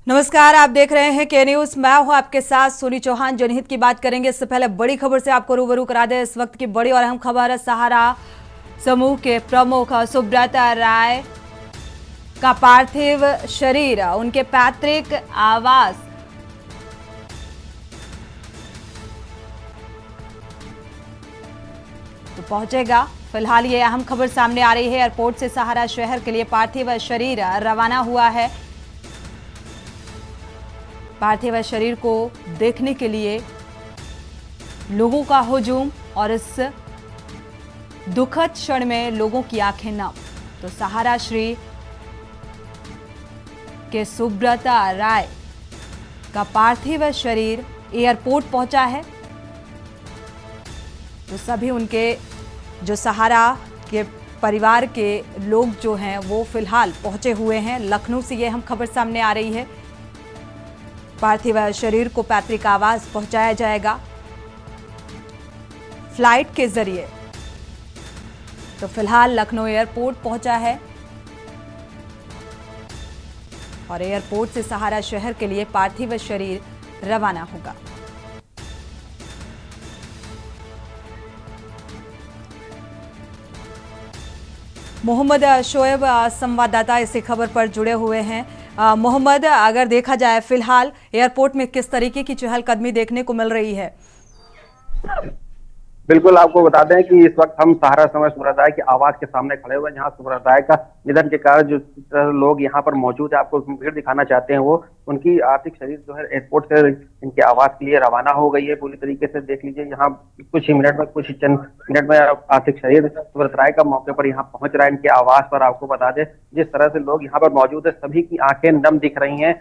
नमस्कार, आप देख रहे हैं के न्यूज। मैं हूं आपके साथ सोनी चौहान। जनहित की बात करेंगे। इससे पहले बड़ी खबर से आपको रूबरू करा दें। इस वक्त की बड़ी और अहम खबर है। सहारा समूह के प्रमुख सुब्रता राय का पार्थिव शरीर उनके पैतृक आवास तो पहुंचेगा। फिलहाल ये अहम खबर सामने आ रही है। एयरपोर्ट से सहारा शहर के लिए पार्थिव शरीर रवाना हुआ है। पार्थिव शरीर को देखने के लिए लोगों का हुजूम और इस दुखद क्षण में लोगों की आंखें नम। तो सहारा श्री के सुब्रता राय का पार्थिव शरीर एयरपोर्ट पहुंचा है। तो सभी उनके जो सहारा के परिवार के लोग जो हैं वो फिलहाल पहुंचे हुए हैं। लखनऊ से ये अहम खबर सामने आ रही है। पार्थिव शरीर को पैतृक आवास पहुंचाया जाएगा फ्लाइट के जरिए। तो फिलहाल लखनऊ एयरपोर्ट पहुंचा है और एयरपोर्ट से सहारा शहर के लिए पार्थिव शरीर रवाना होगा। मोहम्मद शोएब संवाददाता इसी खबर पर जुड़े हुए हैं। मोहम्मद, अगर देखा जाए फिलहाल एयरपोर्ट में किस तरीके की चहलकदमी देखने को मिल रही है? बिल्कुल, आपको बता दें कि इस वक्त हम सहारा समय सुब्रत राय के आवास के सामने खड़े हुए हैं, जहां सुब्रत राय का निधन के कारण जो लोग यहां पर मौजूद है, आपको भीड़ दिखाना चाहते हैं। वो उनकी आर्थिक शरीर जो है एयरपोर्ट से इनके आवास के लिए रवाना हो गई है। पूरी तरीके से देख लीजिए, यहाँ कुछ ही मिनट में, कुछ ही चंद मिनट में आर्थिक शरीर सुब्रत राय का मौके पर यहाँ पहुंच रहा है इनके आवास पर। आपको बता दें, जिस तरह से लोग यहाँ पर मौजूद है, सभी की आंखें नम दिख रही हैं।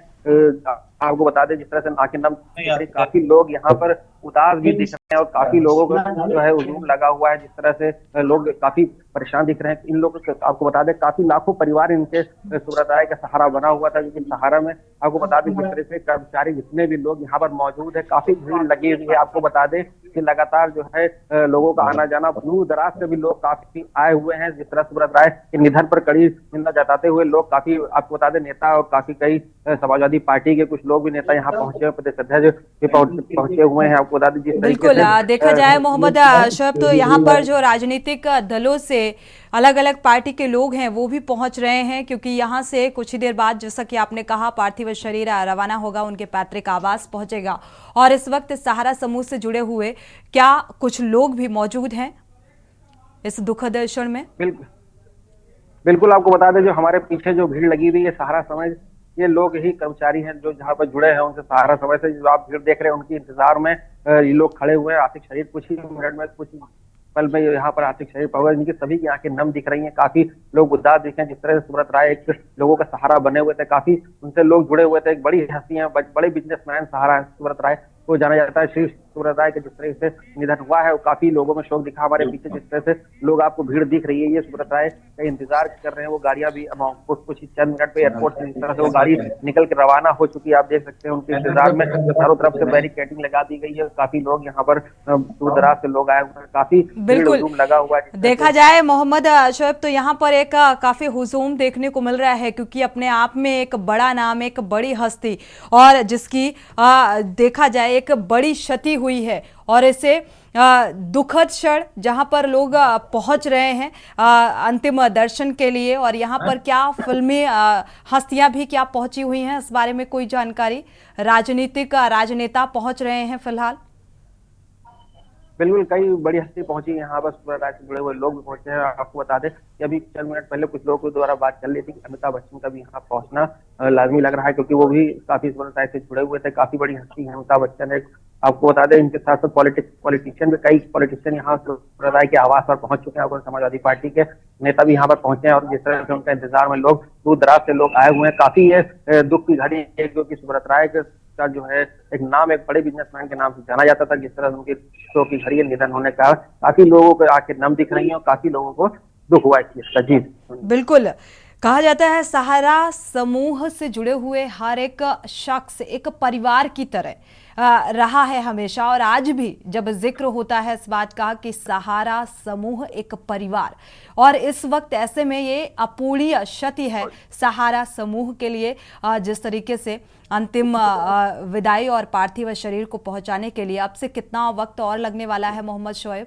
आपको बता दें, जिस तरह से आंखें नम, काफी लोग यहाँ पर उदास भी दिख रहे हैं और काफी लोगों को जो है हुजूम लगा हुआ है। जिस तरह से लोग काफी परेशान दिख रहे हैं। इन लोगों को आपको बता दें, काफी लाखों परिवार इनके सुब्रत राय का सहारा बना हुआ था। लेकिन सहारा में आपको बता दें, जिस तरह से कर्मचारी जितने भी लोग यहाँ पर मौजूद है, काफी भीड़ लगी हुई है। आपको बता दें कि लगातार जो है लोगों का आना जाना, दूर दराज से भी लोग काफी आए हुए हैं। जिस तरह सुब्रत राय के निधन पर कड़ी निंदा जताते हुए लोग काफी, आपको बता दें, नेता और काफी कई समाजवादी पार्टी के कुछ लोग भी नेता यहाँ पहुंचे हुए, प्रदेश अध्यक्ष पहुंचे हुए हैं। आपको बता दें, जिस बिल्कुल देखा जाए मोहम्मद शोएब, तो यहाँ पर जो राजनीतिक दलों से अलग अलग पार्टी के लोग हैं वो भी पहुंच रहे हैं, क्योंकि यहाँ से कुछ ही देर बाद, जैसा कि आपने कहा, पार्थिव शरीर रवाना होगा, उनके पैतृक आवास पहुंचेगा। और इस वक्त सहारा समूह से जुड़े हुए क्या कुछ लोग भी मौजूद हैं इस दुखद क्षण में? बिल्कुल, आपको बता दें, जो हमारे पीछे जो भीड़ लगी हुई है सहारा समाज, ये लोग ही कर्मचारी हैं जो जहाँ पर जुड़े हैं उनसे। सहारा समय से जो आप भीड़ देख रहे हैं, उनकी इंतजार में ये लोग खड़े हुए हैं। आर्थिक शरीर कुछ ही मिनट में, कुछ पल में यहाँ पर आर्थिक शरीर पहुंचा। इनकी सभी की आंखें नम दिख रही हैं। काफी लोग उदास दिखे हैं। जिस तरह से सुब्रत राय एक लोगों का सहारा बने हुए थे, काफी उनसे लोग जुड़े हुए थे। एक बड़ी हस्ती है, बड़े बिजनेसमैन सहारा सुब्रत राय को जाना जाता है। श्री सुब्रत राय का जिस तरह से निधन हुआ है, वो काफी लोगों में शोक दिखा। हमारे पीछे जिस तरह से लोग, आपको भीड़ दिख रही है, ये सुब्रत राय का इंतजार कर रहे हैं। वो गाड़ियां भी कुछ ही चंद मिनट पे एयरपोर्ट से जिस तरह से वो गाड़ी निकल के रवाना हो चुकी है, आप देख सकते हैं। उनके इंतजार में चारों तरफ से बैरिकेडिंग लगा दी गई है। काफी लोग यहाँ पर दूर दराज से लोग आए हुए हैं। काफी बिल्कुल लगा हुआ है। देखा जाए मोहम्मद शोएब, तो यहाँ पर एक काफी हुजूम देखने को मिल रहा है, क्योंकि अपने आप में एक बड़ा नाम, एक बड़ी हस्ती, और जिसकी देखा जाए एक बड़ी क्षति हुई है, और इसे दुखद क्षण जहां पर लोग पहुंच रहे हैं अंतिम दर्शन के लिए। और यहाँ पर क्या फिल्मी हस्तियां भी क्या पहुंची हुई हैं, इस बारे में कोई जानकारी? राजनीतिक राजनेता पहुंच रहे हैं फिलहाल? बिल्कुल, कई बड़ी हस्ती पहुंची यहाँ पर। सुब्रत राय से जुड़े हुए लोग भी पहुंचे हैं। आपको बता दें कि अभी चंद मिनट पहले कुछ लोगों के द्वारा बात चल रही थी कि अमिताभ बच्चन का भी यहाँ पहुंचना लाजमी लग रहा है, क्योंकि वो भी काफी सुब्रत राय से जुड़े हुए थे। काफी बड़ी हस्ती है अमिताभ बच्चन। एक आपको बता दें, इनके साथ साथ पॉलिटिशियन भी, कई पॉलिटिशियन यहाँ सुब्रत राय के आवास पर पहुंच चुके हैं और समाजवादी पार्टी के नेता भी यहाँ पर पहुंचे हैं। और जिस तरह से उनका इंतजार में लोग दूर दराज से लोग आए हुए हैं। काफी ये दुख की घड़ी है, जो कि सुब्रत राय का जो है एक नाम, एक बड़े बिजनेसमैन के नाम से जाना जाता था। जिस तरह उनके शो की घड़ी निधन होने का काफी लोगों को आंखें नम दिख रही हैं और काफी लोगों को दुख हुआ इस चीज का। जी बिल्कुल, कहा जाता है सहारा समूह से जुड़े हुए हर एक शख्स एक परिवार की तरह रहा है हमेशा, और आज भी जब जिक्र होता है इस बात का कि सहारा समूह एक परिवार, और इस वक्त ऐसे में ये अपूरणीय क्षति है सहारा समूह के लिए। जिस तरीके से अंतिम विदाई और पार्थिव शरीर को पहुंचाने के लिए अब से कितना वक्त और लगने वाला है मोहम्मद शोएब?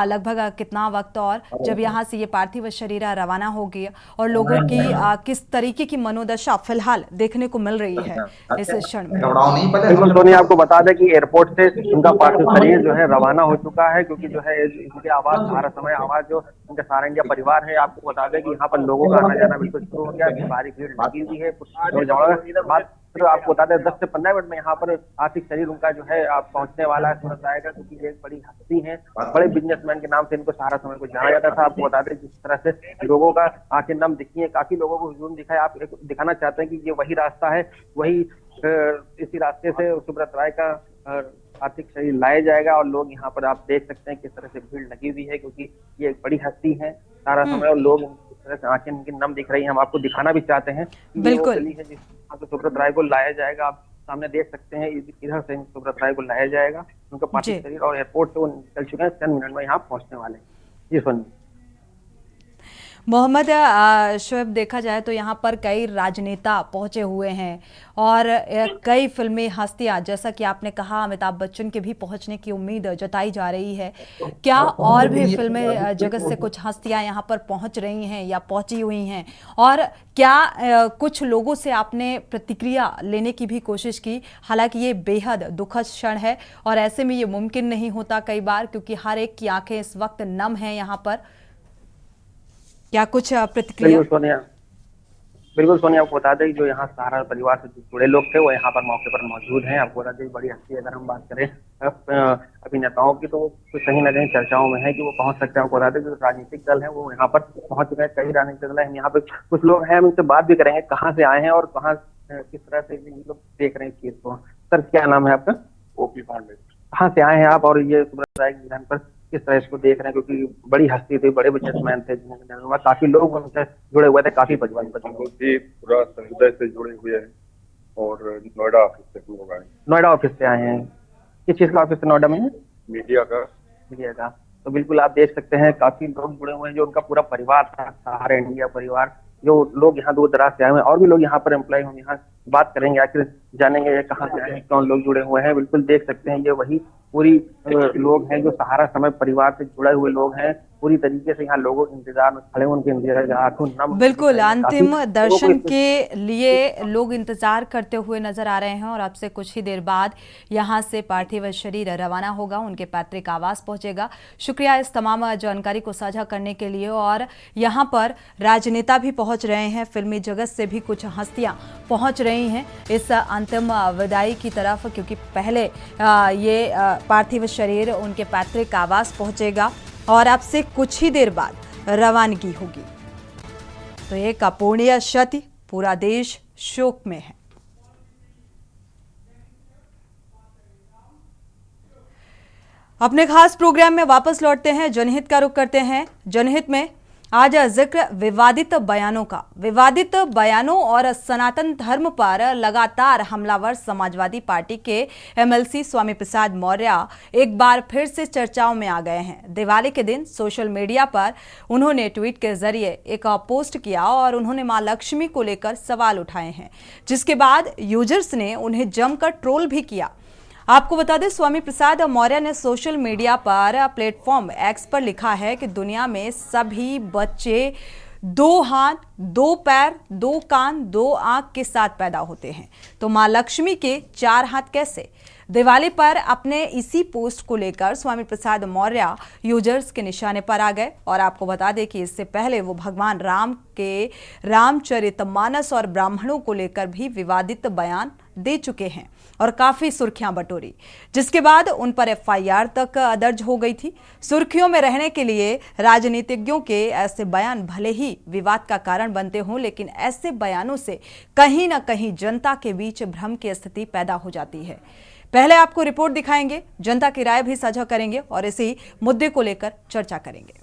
लगभग कितना वक्त और, जब यहाँ से ये पार्थिव शरीर रवाना होगी, और लोगों की किस तरीके की मनोदशा फिलहाल देखने को मिल रही है इस क्षण में? बिल्कुल सोनिया, आपको बता दें कि एयरपोर्ट से उनका पार्थिव शरीर जो है रवाना हो चुका है, क्योंकि जो है इनके आवाज सहारा समय आवाज जो उनका सहारा इंडिया परिवार है, आपको बता दें कि यहाँ पर लोगों का आना जाना बिल्कुल शुरू हो गया, भारी भीड़ लगी हुई है। आपको बता दें 10 से 15 मिनट में यहाँ पर आर्थिक शरीर उनका जो है आप पहुंचने वाला है, सूरत आएगा, क्योंकि एक बड़ी हस्ती है, बड़े बिजनेसमैन के नाम से इनको सहारा समय को जाना जाता था। आपको बता दें जिस तरह से लोगों का आंखें नम दिखी है, काफी लोगों को हुजूम दिखा है। आप दिखाना चाहते हैं कि ये वही रास्ता है, वही इसी रास्ते से सुब्रत राय का आर्थिक शरीर लाया जाएगा, और लोग यहाँ पर आप देख सकते हैं किस तरह से भीड़ लगी हुई है, क्योंकि ये एक बड़ी हस्ती है सारा समय, और लोग इस तरह से आंखें उनकी नम दिख रही हैं। हम आपको दिखाना भी चाहते हैं बिल्कुल है जिस सुब्रत राय को लाया जाएगा। आप सामने देख सकते हैं इधर से सुब्रत राय को लाया जाएगा, उनका पार्थिव शरीर, और एयरपोर्ट से वो निकल चुके हैं, 10 मिनट में यहाँ पहुंचने वाले हैं। जी सुनिए मोहम्मद शोएब, देखा जाए तो यहाँ पर कई राजनेता पहुंचे हुए हैं, और कई फिल्मी हस्तियां, जैसा कि आपने कहा अमिताभ बच्चन के भी पहुंचने की उम्मीद जताई जा रही है। क्या और भी फिल्मी जगत से कुछ हस्तियां यहाँ पर पहुंच रही हैं या पहुंची हुई हैं, और क्या कुछ लोगों से आपने प्रतिक्रिया लेने की भी कोशिश की? हालांकि ये बेहद दुखद क्षण है, और ऐसे में ये मुमकिन नहीं होता कई बार, क्योंकि हर एक की आंखें इस वक्त नम हैं यहाँ पर। क्या कुछ प्रतिक्रिया? बिल्कुल सोनिया, आपको बता दें जो यहाँ सहारा परिवार से जुड़े लोग थे वो यहाँ पर मौके पर मौजूद हैं। आपको बता दें बड़ी हस्ती, अगर हम बात करें अभिनेताओं की, तो कहीं ना कहीं चर्चाओं में है कि वो पहुंच सकते हैं। आपको बता दें जो राजनीतिक दल है वो यहाँ पर पहुंच चुके हैं, कई राजनीतिक दल है। यहाँ पे कुछ लोग हैं, हम उनसे बात भी करेंगे कहाँ से आए हैं और कहाँ किस तरह से लोग देख रहे हैं केस को। सर क्या नाम है आपका? ओपी पांडे। कहाँ से आए हैं आप, और ये सुब्रत राय के निधन पर किस तरह इसको देख रहे हैं? क्योंकि बड़ी हस्ती थी, बड़े बिजनेसमैन थे, काफी लोग उनसे जुड़े हुए थे, काफी परिवार पूरा हृदय से जुड़े हुए हैं, और नोएडा ऑफिस से हम लोग आए। नोएडा ऑफिस से आए हैं? किस चीज का ऑफिस नोएडा में है? मीडिया का। तो बिल्कुल आप देख सकते हैं काफी लोग जुड़े हुए हैं, जो उनका पूरा परिवार था, सहारा इंडिया परिवार, जो लोग यहाँ दूर दराज से आए हुए हैं, और भी लोग यहाँ पर एम्प्लॉय होंगे। यहाँ बात करेंगे, आखिर जानेंगे ये कहाँ से आए हैं, कौन लोग जुड़े हुए हैं। बिल्कुल देख सकते हैं ये वही पूरी लोग हैं जो सहारा समय परिवार से जुड़े हुए लोग हैं। पूरी तरीके से यहाँ लोगों इंतजार में खड़े, उनके इंतजार आंखों नम। बिल्कुल अंतिम दर्शन के लिए लोग इंतजार करते हुए नजर आ रहे हैं, और अब से कुछ ही देर बाद यहाँ से पार्थिव शरीर रवाना होगा, उनके पैतृक आवास पहुंचेगा। शुक्रिया इस तमाम जानकारी को साझा करने के लिए। और यहाँ पर राजनेता भी पहुंच रहे हैं, फिल्मी जगत से भी कुछ हस्तियां पहुंच रही हैं इस अंतिम विदाई की तरफ, क्योंकि पहले ये पार्थिव शरीर उनके पैतृक आवास पहुंचेगा, और अब से कुछ ही देर बाद रवानगी होगी। तो एक अपूरणीय क्षति, पूरा देश शोक में है। अपने खास प्रोग्राम में वापस लौटते हैं, जनहित का रुख करते हैं। जनहित में आज जिक्र विवादित बयानों का। विवादित बयानों और सनातन धर्म पर लगातार हमलावर समाजवादी पार्टी के एमएलसी स्वामी प्रसाद मौर्य एक बार फिर से चर्चाओं में आ गए हैं। दिवाली के दिन सोशल मीडिया पर उन्होंने ट्वीट के जरिए एक पोस्ट किया, और उन्होंने मां लक्ष्मी को लेकर सवाल उठाए हैं, जिसके बाद यूजर्स ने उन्हें जमकर ट्रोल भी किया। आपको बता दें, स्वामी प्रसाद मौर्य ने सोशल मीडिया पर प्लेटफॉर्म एक्स पर लिखा है कि दुनिया में सभी बच्चे 2 हाथ, 2 पैर, 2 कान, 2 आंख के साथ पैदा होते हैं, तो मां लक्ष्मी के 4 हाथ कैसे? दिवाली पर अपने इसी पोस्ट को लेकर स्वामी प्रसाद मौर्य यूजर्स के निशाने पर आ गए। और आपको बता दें कि इससे पहले वो भगवान राम के रामचरितमानस और ब्राह्मणों को लेकर भी विवादित बयान दे चुके हैं, और काफी सुर्खियां बटोरी, जिसके बाद उन पर एफआईआर तक दर्ज हो गई थी। सुर्खियों में रहने के लिए राजनीतिज्ञों के ऐसे बयान भले ही विवाद का कारण बनते हों, लेकिन ऐसे बयानों से कहीं ना कहीं जनता के बीच भ्रम की स्थिति पैदा हो जाती है। पहले आपको रिपोर्ट दिखाएंगे, जनता की राय भी साझा करेंगे, और इसी मुद्दे को लेकर चर्चा करेंगे।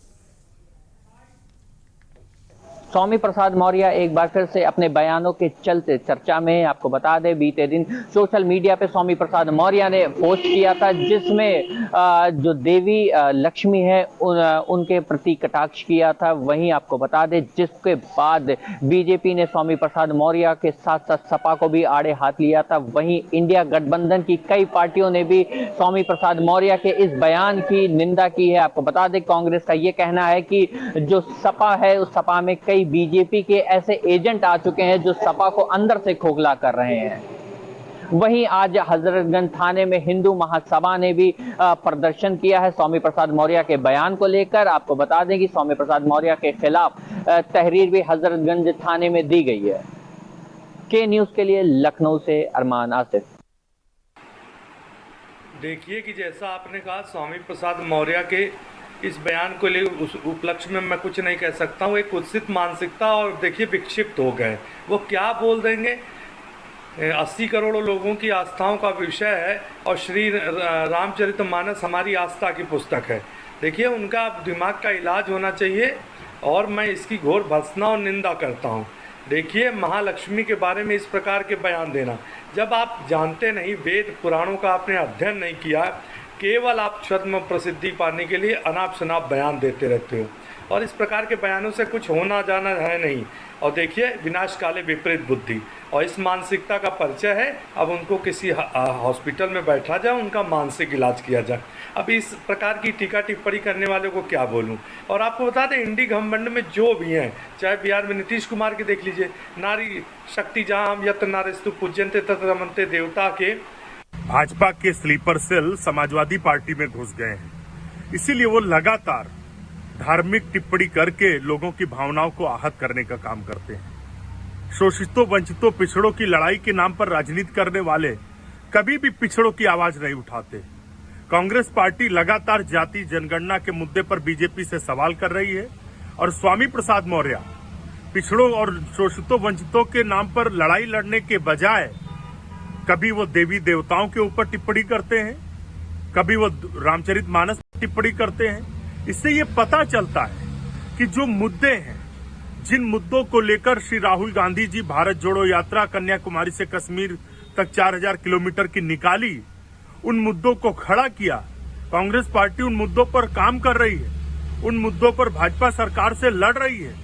स्वामी प्रसाद मौर्य एक बार फिर से अपने बयानों के चलते चर्चा में। आपको बता दें, बीते दिन सोशल मीडिया पे स्वामी प्रसाद मौर्य ने पोस्ट किया था जिसमें जो देवी लक्ष्मी है उनके प्रति कटाक्ष किया था। वहीं आपको बता दें, जिसके बाद बीजेपी ने स्वामी प्रसाद मौर्य के साथ साथ सपा को भी आड़े हाथ लिया था। वहीं इंडिया गठबंधन की कई पार्टियों ने भी स्वामी प्रसाद मौर्य के इस बयान की निंदा की है। आपको बता दें, कांग्रेस का यह कहना है कि जो सपा है उस सपा में कई बीजेपी के ऐसे एजेंट आ चुके हैं जो सपा को अंदर से खोखला कर रहे हैं। वहीं आज हजरतगंज थाने में हिंदू महासभा ने भी प्रदर्शन किया है स्वामी प्रसाद मौर्य के बयान को लेकर। आपको बता दें कि स्वामी प्रसाद मौर्य के खिलाफ तहरीर भी हजरतगंज थाने में दी गई है। के न्यूज के लिए लखनऊ से अरमान आसिफ। देखिए कि जैसा आपने कहा, स्वामी प्रसाद मौर्य के इस बयान को ले उस उपलक्ष्य में मैं कुछ नहीं कह सकता हूँ। एक कुत्सित मानसिकता और देखिए विक्षिप्त हो गए। वो क्या बोल देंगे। 80 करोड़ लोगों की आस्थाओं का विषय है और श्री रामचरितमानस हमारी आस्था की पुस्तक है। देखिए, उनका दिमाग का इलाज होना चाहिए और मैं इसकी घोर भर्त्सना और निंदा करता हूँ। देखिए, महालक्ष्मी के बारे में इस प्रकार के बयान देना, जब आप जानते नहीं, वेद पुराणों का आपने अध्ययन नहीं किया, केवल आप छद्म प्रसिद्धि पाने के लिए अनाप शनाप बयान देते रहते हो और इस प्रकार के बयानों से कुछ होना जाना है नहीं। और देखिए, विनाश काले विपरीत बुद्धि, और इस मानसिकता का परिचय है। अब उनको किसी हॉस्पिटल में बैठा जाए, उनका मानसिक इलाज किया जाए। अब इस प्रकार की टीका टिप्पणी करने वालों को क्या बोलूं। और आपको बता दें, इंडी घमंड में जो भी हैं, चाहे बिहार में नीतीश कुमार के देख लीजिए, नारी शक्ति जहाँ हम यत्र नारेस्तु पूज्यन्ते तत्र रमन्ते देवता के भाजपा के स्लीपर सेल समाजवादी पार्टी में घुस गए हैं। इसीलिए वो लगातार धार्मिक टिप्पणी करके लोगों की भावनाओं को आहत करने का काम करते हैं। शोषितों, वंचितों, पिछड़ों की लड़ाई के नाम पर राजनीति करने वाले कभी भी पिछड़ों की आवाज नहीं उठाते। कांग्रेस पार्टी लगातार जाति जनगणना के मुद्दे पर बीजेपी से सवाल कर रही है और स्वामी प्रसाद मौर्य पिछड़ों और शोषितों, वंचितों के नाम पर लड़ाई लड़ने के बजाय कभी वो देवी देवताओं के ऊपर टिप्पणी करते हैं, कभी वो रामचरितमानस पर टिप्पणी करते हैं। इससे ये पता चलता है कि जो मुद्दे हैं, जिन मुद्दों को लेकर श्री राहुल गांधी जी भारत जोड़ो यात्रा कन्याकुमारी से कश्मीर तक 4000 किलोमीटर की निकाली, उन मुद्दों को खड़ा किया। कांग्रेस पार्टी उन मुद्दों पर काम कर रही है, उन मुद्दों पर भाजपा सरकार से लड़ रही है।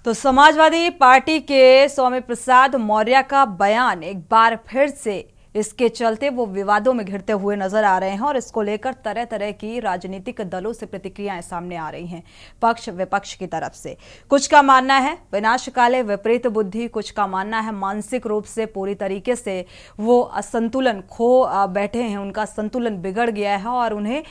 तो समाजवादी पार्टी के स्वामी प्रसाद मौर्य का बयान एक बार फिर से इसके चलते वो विवादों में घिरते हुए नजर आ रहे हैं और इसको लेकर तरह तरह की राजनीतिक दलों से प्रतिक्रियाएं सामने आ रही हैं, पक्ष विपक्ष की तरफ से। कुछ का मानना है विनाश काले विपरीत बुद्धि, कुछ का मानना है मानसिक रूप से पूरी तरीके से वो असंतुलन खो बैठे हैं, उनका संतुलन बिगड़ गया है और उन्हें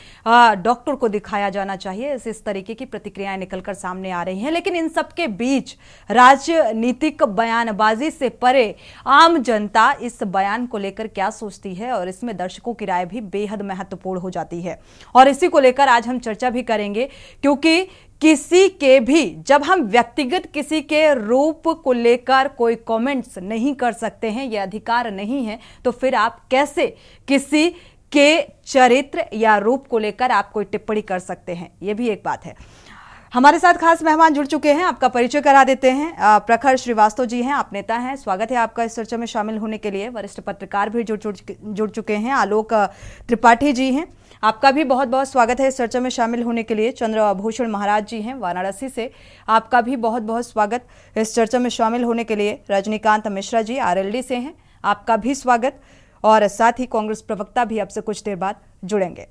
डॉक्टर को दिखाया जाना चाहिए। इस तरीके की प्रतिक्रियाएं निकलकर सामने आ रही हैं। लेकिन इन सबके बीच राजनीतिक बयानबाजी से परे आम जनता इस बयान को लेकर क्या सोचती है और इसमें दर्शकों की राय भी बेहद महत्वपूर्ण हो जाती है। और इसी को लेकर आज हम चर्चा भी करेंगे, क्योंकि किसी के भी, जब हम व्यक्तिगत किसी के रूप को लेकर कोई कमेंट्स नहीं कर सकते हैं, यह अधिकार नहीं है, तो फिर आप कैसे किसी के चरित्र या रूप को लेकर आप कोई टिप्पणी कर सकते हैं, यह भी एक बात है। हमारे साथ खास मेहमान जुड़ चुके हैं, आपका परिचय करा देते हैं। प्रखर श्रीवास्तव जी हैं, आप नेता हैं, स्वागत है आपका इस चर्चा में शामिल होने के लिए। वरिष्ठ पत्रकार भी जुड़ चुके हैं, आलोक त्रिपाठी जी हैं, आपका भी बहुत बहुत स्वागत है इस चर्चा में शामिल होने के लिए। चंद्रभूषण महाराज जी हैं वाराणसी से, आपका भी बहुत बहुत स्वागत इस चर्चा में शामिल होने के लिए। रजनीकांत मिश्रा जी आरएलडी से हैं, आपका भी स्वागत। और साथ ही कांग्रेस प्रवक्ता भी अब से कुछ देर बाद जुड़ेंगे।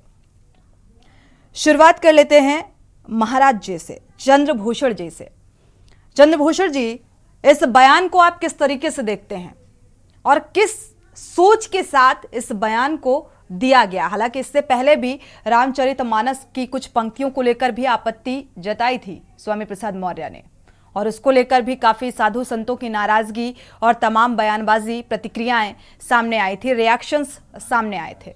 शुरुआत कर लेते हैं महाराज जी से, चंद्रभूषण जी से। चंद्रभूषण जी, इस बयान को आप किस तरीके से देखते हैं और किस सोच के साथ इस बयान को दिया गया? हालांकि इससे पहले भी रामचरितमानस की कुछ पंक्तियों को लेकर भी आपत्ति जताई थी स्वामी प्रसाद मौर्य ने, और उसको लेकर भी काफी साधु संतों की नाराजगी और तमाम बयानबाजी, प्रतिक्रियाएं सामने आई थी, रिएक्शंस सामने आए थे।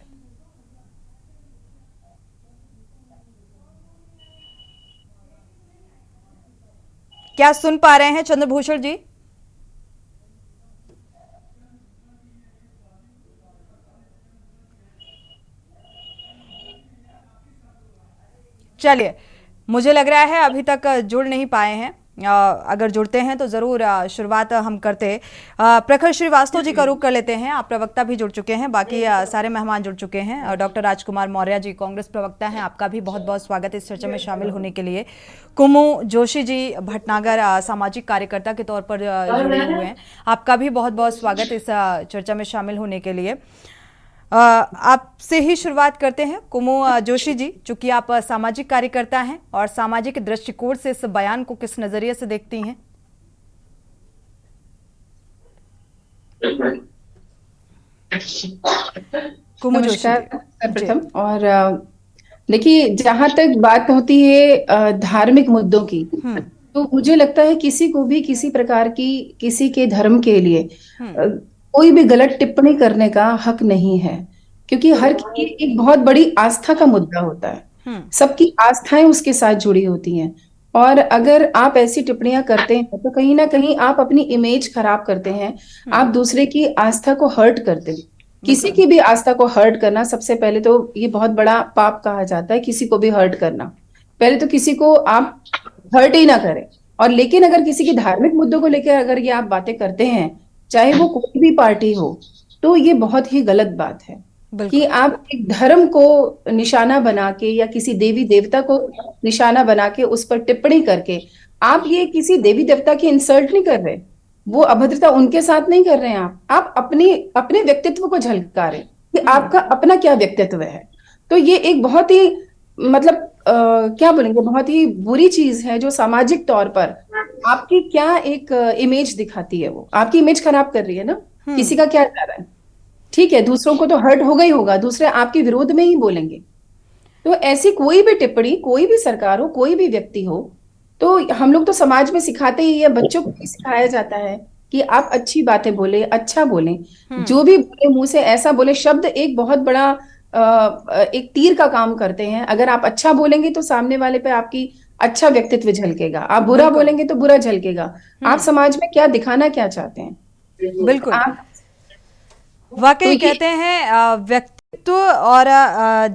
क्या सुन पा रहे हैं चंद्रभूषण जी? चलिए, मुझे लग रहा है अभी तक जुड़ नहीं पाए हैं। अगर जुड़ते हैं तो ज़रूर शुरुआत हम करते। प्रखर श्रीवास्तव जी का रुख कर लेते हैं। आप प्रवक्ता भी जुड़ चुके हैं, बाकी सारे मेहमान जुड़ चुके हैं। डॉक्टर राजकुमार मौर्य जी कांग्रेस प्रवक्ता हैं, आपका भी बहुत बहुत स्वागत इस चर्चा में शामिल होने के लिए। कुमु जोशी जी भटनागर सामाजिक कार्यकर्ता के तौर पर जुड़े हुए हैं, आपका भी बहुत बहुत स्वागत इस चर्चा में शामिल होने के लिए। आपसे ही शुरुआत करते हैं कुमु जोशी जी, चूंकि आप सामाजिक कार्यकर्ता हैं और सामाजिक दृष्टिकोण से इस बयान को किस नजरिए से देखती हैं? कुमु जोशी जी। सर्वप्रथम, और देखिए, जहां तक बात होती है धार्मिक मुद्दों की, तो मुझे लगता है किसी को भी किसी प्रकार की किसी के धर्म के लिए कोई भी गलत टिप्पणी करने का हक नहीं है, क्योंकि हर की एक बहुत बड़ी आस्था का मुद्दा होता है। सबकी आस्थाएं उसके साथ जुड़ी होती हैं, और अगर आप ऐसी टिप्पणियां करते हैं तो कहीं ना कहीं आप अपनी इमेज खराब करते हैं, आप दूसरे की आस्था को हर्ट करते हैं। किसी की भी आस्था को हर्ट करना, सबसे पहले तो ये बहुत बड़ा पाप कहा जाता है, किसी को भी हर्ट करना। पहले तो किसी को आप हर्ट ही ना करें। और लेकिन अगर किसी के धार्मिक मुद्दों को लेकर अगर ये आप बातें करते हैं, चाहे वो कोई भी पार्टी हो, तो ये बहुत ही गलत बात है कि आप एक धर्म को निशाना बना के या किसी देवी देवता को निशाना बना के उस पर टिप्पणी करके आप ये किसी देवी देवता की इंसल्ट नहीं कर रहे, वो अभद्रता उनके साथ नहीं कर रहे हैं। आप अपने व्यक्तित्व को झलका रहे कि आपका अपना क्या व्यक्तित्व है। तो ये एक बहुत ही मतलब क्या बोलेंगे, बहुत ही बुरी चीज है, जो सामाजिक तौर पर आपकी क्या एक इमेज दिखाती है। वो आपकी इमेज खराब कर रही है ना। किसी का क्या जा रहा है, ठीक है, दूसरों को तो हर्ट होगा ही होगा, दूसरे आपके विरोध में ही बोलेंगे। तो ऐसी कोई भी टिप्पणी, कोई भी सरकार हो, कोई भी व्यक्ति हो, तो हम लोग तो समाज में सिखाते ही है, बच्चों को भी सिखाया जाता है कि आप अच्छी बातें बोले, अच्छा बोलें, जो भी बोले मुंह से ऐसा बोले। शब्द एक बहुत बड़ा एक तीर का काम करते हैं। अगर आप अच्छा बोलेंगे तो सामने वाले पे आपकी अच्छा व्यक्तित्व झलकेगा, आप बुरा बोलेंगे तो बुरा झलकेगा। आप समाज में क्या दिखाना क्या चाहते हैं? बिल्कुल, वाकई कहते हैं व्यक्तित्व और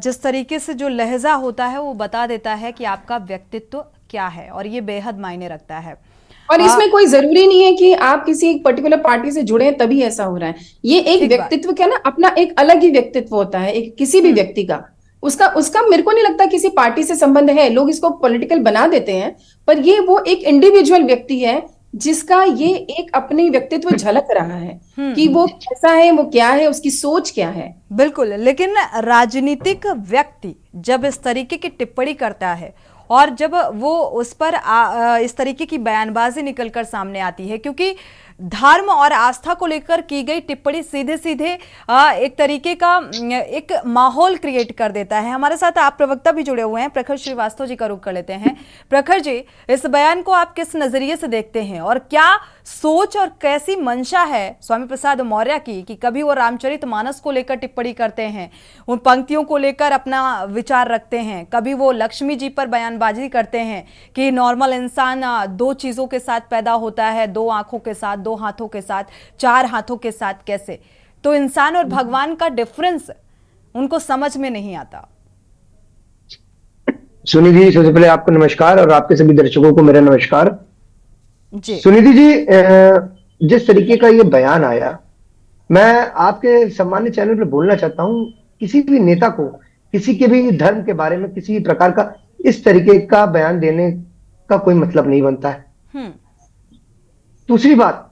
जिस तरीके से जो लहजा होता है वो बता देता है कि आपका व्यक्तित्व क्या है, और ये बेहद मायने रखता है। और इसमें कोई जरूरी नहीं है कि आप किसी एक पर्टिकुलर पार्टी से जुड़े तभी ऐसा हो रहा है। ये एक व्यक्तित्व क्या ना, अपना एक अलग ही व्यक्तित्व होता है एक किसी भी व्यक्ति का। उसका मेरे को नहीं लगता किसी पार्टी से संबंध है। लोग इसको पॉलिटिकल बना देते हैं, पर ये वो एक इंडिविजुअल व्यक्ति है जिसका ये एक अपनी व्यक्तित्व झलक रहा है कि वो कैसा है, वो क्या है, उसकी सोच क्या है। बिल्कुल, लेकिन राजनीतिक व्यक्ति जब इस तरीके की टिप्पणी करता है और जब वो उस पर इस तरीके की बयानबाजी निकलकर सामने आती है, क्योंकि धर्म और आस्था को लेकर की गई टिप्पणी सीधे सीधे एक तरीके का एक माहौल क्रिएट कर देता है। हमारे साथ आप प्रवक्ता भी जुड़े हुए हैं, प्रखर श्रीवास्तव जी का रुख कर लेते हैं। प्रखर जी, इस बयान को आप किस नजरिए से देखते हैं, और क्या सोच और कैसी मंशा है स्वामी प्रसाद मौर्य की कि कभी वो रामचरितमानस को लेकर टिप्पणी करते हैं, उन पंक्तियों को लेकर अपना विचार रखते हैं, कभी वो लक्ष्मी जी पर बयानबाजी करते हैं कि नॉर्मल इंसान दो चीजों के साथ पैदा होता है, दो आंखों के साथ, दो हाथों के साथ, चार हाथों के साथ, कैसे? तो इंसान और भगवान का डिफरेंस उनको समझ में नहीं आता। सुनिधि, सबसे पहले आपको नमस्कार और आपके सभी दर्शकों को मेरा नमस्कार जी। सुनिधि जी, जिस तरीके का ये बयान आया, मैं आपके सम्मानित चैनल पर बोलना चाहता हूं, किसी भी नेता को किसी के भी धर्म के बारे में किसी भी प्रकार का इस तरीके का बयान देने का कोई मतलब नहीं बनता है। दूसरी बात,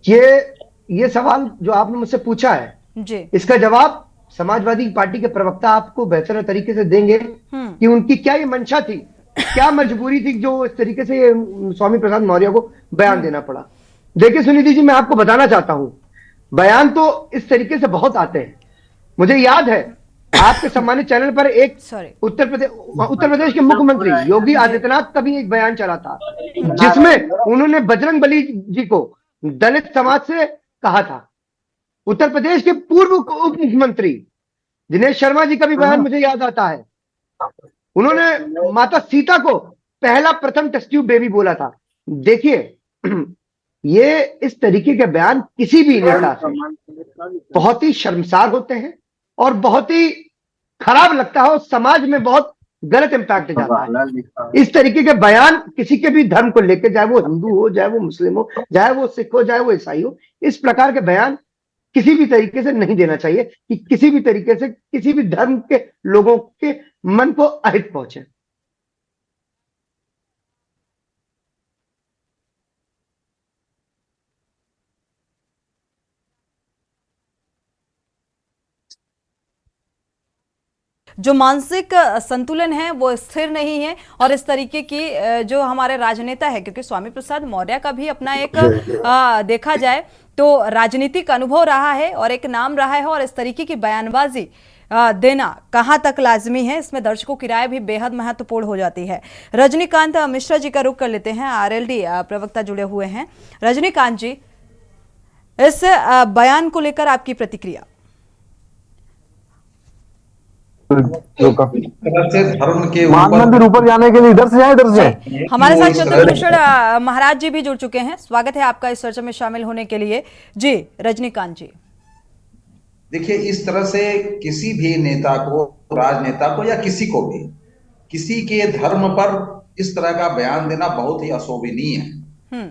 ये सवाल जो आपने मुझसे पूछा है जी, इसका जवाब समाजवादी पार्टी के प्रवक्ता आपको बेहतर तरीके से देंगे कि उनकी क्या ये मंशा थी, क्या मजबूरी थी जो इस तरीके से स्वामी प्रसाद मौर्य को बयान देना पड़ा। देखिए सुनिधि जी, मैं आपको बताना चाहता हूं, बयान तो इस तरीके से बहुत आते हैं। मुझे याद है आपके सम्मानित चैनल पर एक उत्तर प्रदेश के मुख्यमंत्री योगी आदित्यनाथ का भी एक बयान चला था, जिसमें उन्होंने बजरंगबली जी को दलित समाज से कहा था। उत्तर प्रदेश के पूर्व उप मुख्यमंत्री दिनेश शर्मा जी का भी बयान मुझे याद आता है। उन्होंने माता सीता को पहला प्रथम टेस्ट ट्यूब बेबी बोला था। देखिए, ये इस तरीके के बयान किसी भी नेता से बहुत ही शर्मसार होते हैं और बहुत ही खराब लगता है, और समाज में बहुत गलत इम्पैक्ट जाता है। इस तरीके के बयान किसी के भी धर्म को लेकर, चाहे वो हिंदू हो, चाहे वो मुस्लिम हो, चाहे वो सिख हो, चाहे वो ईसाई हो, इस प्रकार के बयान किसी भी तरीके से नहीं देना चाहिए कि किसी भी तरीके से किसी भी धर्म के लोगों के मन को अहित पहुंचे। जो मानसिक संतुलन है वो स्थिर नहीं है, और इस तरीके की जो हमारे राजनेता है, क्योंकि स्वामी प्रसाद मौर्य का भी अपना एक देखा जाए तो राजनीतिक अनुभव रहा है और एक नाम रहा है, और इस तरीके की बयानबाजी देना कहां तक लाजमी है, इसमें दर्शकों की राय भी बेहद महत्वपूर्ण हो जाती है। रजनीकांत मिश्रा जी का रुख कर लेते हैं, आरएलडी प्रवक्ता जुड़े हुए हैं। रजनीकांत जी, इस बयान को लेकर आपकी प्रतिक्रिया? धर्म के मान मंदिर ऊपर जाने के लिए इधर से जाए, इधर से। हमारे साथ चंद्रभूषण महाराज जी भी जुड़ चुके हैं, स्वागत है आपका इस चर्चा में शामिल होने के लिए। जी रजनीकांत जी, देखिए, इस तरह से किसी भी नेता को, राजनेता को या किसी को भी किसी के धर्म पर इस तरह का बयान देना बहुत ही अशोभनीय है।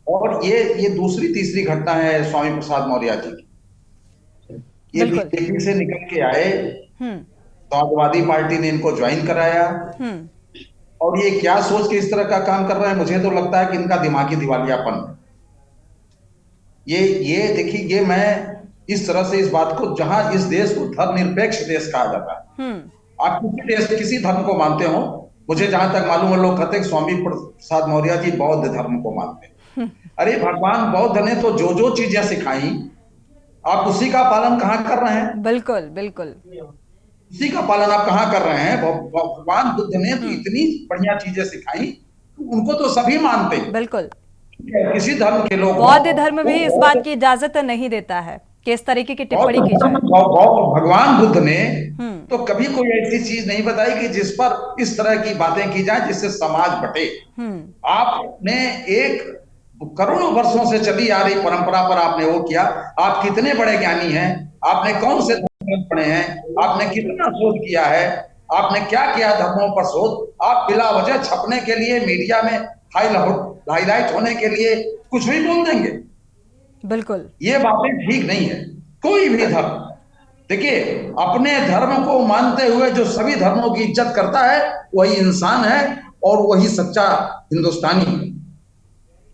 और ये दूसरी तीसरी घटना है स्वामी प्रसाद मौर्य जी की। ये बीजेपी से निकल के आए, समाजवादी पार्टी ने इनको ज्वाइन कराया, और ये क्या सोच के इस तरह का काम कर रहे हैं, मुझे तो लगता है कि इनका दिमागी दिवालियापन है। ये देखिए, ये मैं इस तरह से इस बात को, जहां इस देश को धर्मनिरपेक्ष देश कहा जाता है, आप किसी देश किसी धर्म को मानते हो, मुझे जहां तक मालूम है लोग कहते हैं स्वामी प्रसाद मौर्य जी बौद्ध धर्म को मानते हैं। अरे भगवान बौद्ध ने तो जो चीजें सिखाई, आप उसी का पालन कहां कर रहे हैं? बिल्कुल बिल्कुल, उसी का पालन आप कहां कर रहे हैं? भगवान बुद्ध ने तो इतनी बढ़िया चीजें सिखाई, उनको तो सभी मानते हैं। बिल्कुल, किसी धर्म के लोग, बौद्ध धर्म भी इस बात की इजाजत नहीं देता है कि इस तरीके की टिप्पणी की जाए। भगवान बुद्ध ने तो कभी कोई ऐसी चीज नहीं बताई कि जिस पर इस तरह की बातें की जाए जिससे समाज बटे। आपने एक करोड़ों वर्षों से चली आ रही परंपरा पर आपने वो किया। आप कितने बड़े ज्ञानी हैं, आपने कौन से धर्म पढ़े हैं, आपने कितना शोध किया है, आपने क्या किया धर्मों पर शोध? आप बिला वजह छपने के लिए, मीडिया में हाईलाइट होने के लिए कुछ भी बोल देंगे। बिल्कुल, ये बातें ठीक नहीं है। कोई भी धर्म, देखिए, अपने धर्म को मानते हुए जो सभी धर्मों की इज्जत करता है वही इंसान है और वही सच्चा हिंदुस्तानी है।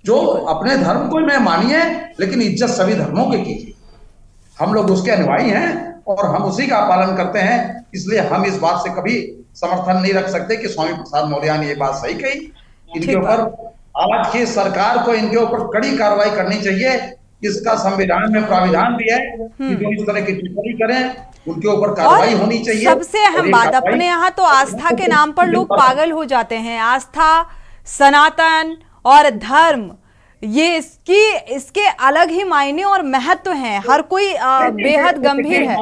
जो अपने धर्म को मैं मानिए, लेकिन इज्जत सभी धर्मों की कीजिए। हम लोग उसके अनुयायी हैं और हम उसी का पालन करते हैं, इसलिए हम इस बात से कभी समर्थन नहीं रख सकते कि स्वामी प्रसाद मौर्य ने ये बात सही कही। इनके ऊपर आज की सरकार को इनके ऊपर कड़ी कार्रवाई करनी चाहिए। इसका संविधान में प्राविधान भी है कि जो इस तरह की टिप्पणी करें उनके ऊपर कार्रवाई होनी चाहिए। सबसे अहम बात, अपने यहाँ तो आस्था के नाम पर लोग पागल हो जाते हैं। आस्था, सनातन और धर्म, ये इसके अलग ही मायने और महत्व हैं। हर कोई बेहद गंभीर है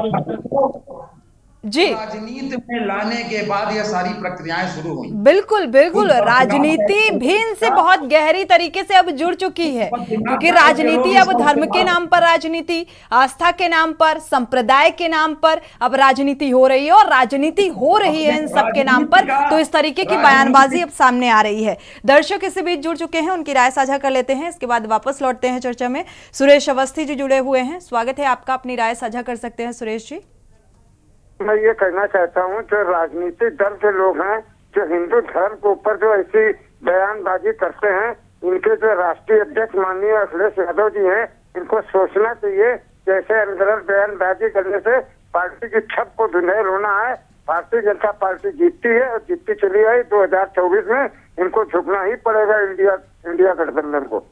जी। राजनीति में लाने के बाद ये सारी प्रक्रियाएं शुरू हुई। बिल्कुल बिल्कुल, राजनीति भी इनसे बहुत गहरी तरीके से अब जुड़ चुकी है, क्योंकि राजनीति अब धर्म के नाम पर राजनीति, आस्था के नाम पर, संप्रदाय के नाम पर अब राजनीति हो रही है, और राजनीति हो रही है इन सब के नाम पर। तो इस तरीके की बयानबाजी अब सामने आ रही है। दर्शक इसी बीच जुड़ चुके हैं, उनकी राय साझा कर लेते हैं, इसके बाद वापस लौटते हैं चर्चा में। सुरेश अवस्थी जी जुड़े हुए हैं, स्वागत है आपका, अपनी राय साझा कर सकते हैं सुरेश जी। मैं ये कहना चाहता हूँ, जो राजनीतिक दल के लोग हैं, जो हिंदू धर्म के ऊपर जो ऐसी बयानबाजी करते हैं, इनके जो राष्ट्रीय अध्यक्ष माननीय अखिलेश यादव जी हैं, इनको सोचना चाहिए जैसे अनगढ़ बयानबाजी करने से पार्टी की छत को धुंधेल होना है। भारतीय जनता पार्टी जीतती है और जीतती चली आई। 2024 में इनको झुकना ही पड़ेगा इंडिया गठबंधन को।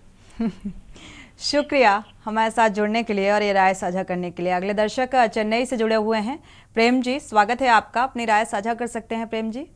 शुक्रिया हमारे साथ जुड़ने के लिए और ये राय साझा करने के लिए। अगले दर्शक चेन्नई से जुड़े हुए हैं, प्रेम जी, स्वागत है आपका, अपनी राय साझा कर सकते हैं प्रेम जी।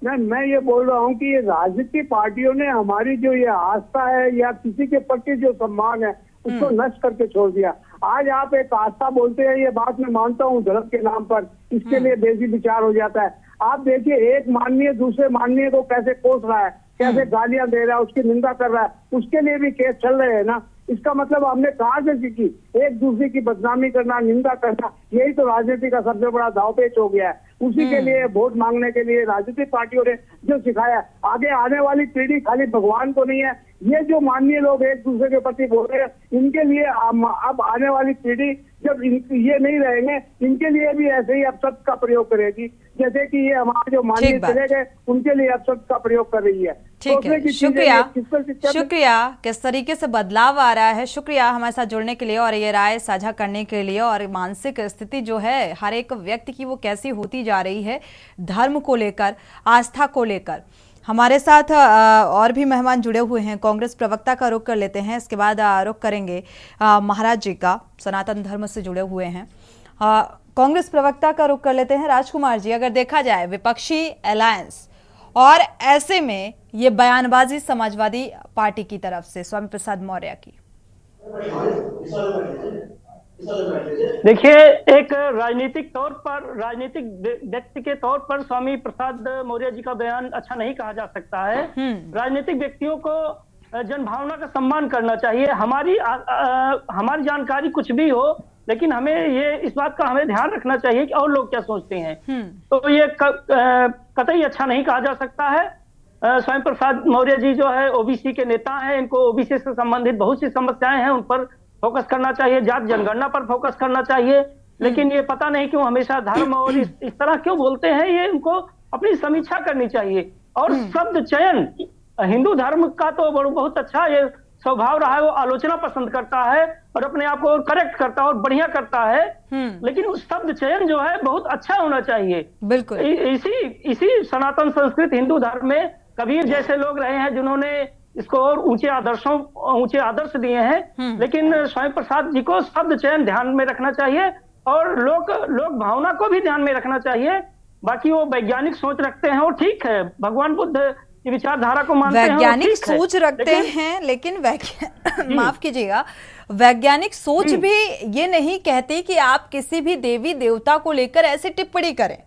मैं ये बोल रहा हूँ कि ये राजनीतिक पार्टियों ने हमारी जो ये आस्था है या किसी के प्रति जो सम्मान है उसको नष्ट करके छोड़ दिया। आज आप एक आस्था बोलते हैं, ये बात मैं मानता हूँ, धर्म के नाम पर इसके लिए देशी विचार हो जाता है। आप देखिए, एक माननीय दूसरे माननीय को कैसे कोस रहा है, कैसे गालियां दे रहा है, उसकी निंदा कर रहा है, उसके लिए भी केस चल रहे हैं ना। इसका मतलब हमने कहाँ से सीखी? एक दूसरे की बदनामी करना, निंदा करना, यही तो राजनीति का सबसे बड़ा दांवपेच हो गया है। उसी के लिए वोट मांगने के लिए राजनीतिक पार्टियों ने जो सिखाया, आगे आने वाली पीढ़ी खाली भगवान को नहीं है, ये जो माननीय लोग एक दूसरे के प्रति बोल रहे हैं, इनके लिए अब आने वाली पीढ़ी जब ये नहीं रहेंगे, इनके लिए भी ऐसे ही अपशब्द का प्रयोग करेगी, जैसे कि ये हमारे जो माननीय चले गए उनके लिए अपशब्द का प्रयोग कर रही है। ठीक है, शुक्रिया। किस तरीके से बदलाव आ रहा है, शुक्रिया हमारे साथ जुड़ने के लिए और ये राय साझा करने के लिए। और मानसिक स्थिति जो है हर एक व्यक्ति की वो कैसी होती जा रही है धर्म को लेकर, आस्था को लेकर। हमारे साथ और भी मेहमान जुड़े हुए हैं। कांग्रेस प्रवक्ता का रुख कर लेते हैं, इसके बाद रुख करेंगे महाराज जी का, सनातन धर्म से जुड़े हुए हैं। कांग्रेस प्रवक्ता का रुख कर लेते हैं राजकुमार जी। अगर देखा जाए विपक्षी अलायंस और ऐसे में ये बयानबाजी समाजवादी पार्टी की तरफ से स्वामी प्रसाद मौर्य की, देखिए, एक राजनीतिक तौर पर, राजनीतिक व्यक्ति के तौर पर स्वामी प्रसाद मौर्य जी का बयान अच्छा नहीं कहा जा सकता है। राजनीतिक व्यक्तियों को जनभावना का सम्मान करना चाहिए। हमारी जानकारी कुछ भी हो, लेकिन हमें ये इस बात का हमें ध्यान रखना चाहिए कि और लोग क्या सोचते हैं। तो ये कतई अच्छा नहीं कहा जा सकता है। स्वामी प्रसाद मौर्य जी जो है ओबीसी के नेता हैं, इनको ओबीसी से संबंधित बहुत सी समस्याएं हैं, उन पर फोकस करना चाहिए, जात जनगणना पर फोकस करना चाहिए। लेकिन ये पता नहीं क्यों हमेशा धर्म और इस तरह क्यों बोलते हैं, ये उनको अपनी समीक्षा करनी चाहिए। और शब्द चयन, हिंदू धर्म का तो बहुत अच्छा ये स्वभाव रहा है, वो आलोचना पसंद करता है और अपने आप को करेक्ट करता है और बढ़िया करता है। लेकिन उस शब्द चयन जो है बहुत अच्छा होना चाहिए। बिल्कुल इसी सनातन संस्कृत हिंदू धर्म में कबीर जैसे लोग रहे हैं जिन्होंने इसको और ऊंचे आदर्श दिए हैं। लेकिन स्वामी प्रसाद जी को शब्द चयन ध्यान में रखना चाहिए और लोक भावना को भी ध्यान में रखना चाहिए। बाकी वो वैज्ञानिक सोच रखते हैं और ठीक है, भगवान बुद्ध की विचारधारा को मानते हैं, वैज्ञानिक सोच रखते हैं, लेकिन माफ कीजिएगा, वैज्ञानिक सोच भी ये नहीं कहती कि आप किसी भी देवी देवता को लेकर ऐसी टिप्पणी करें।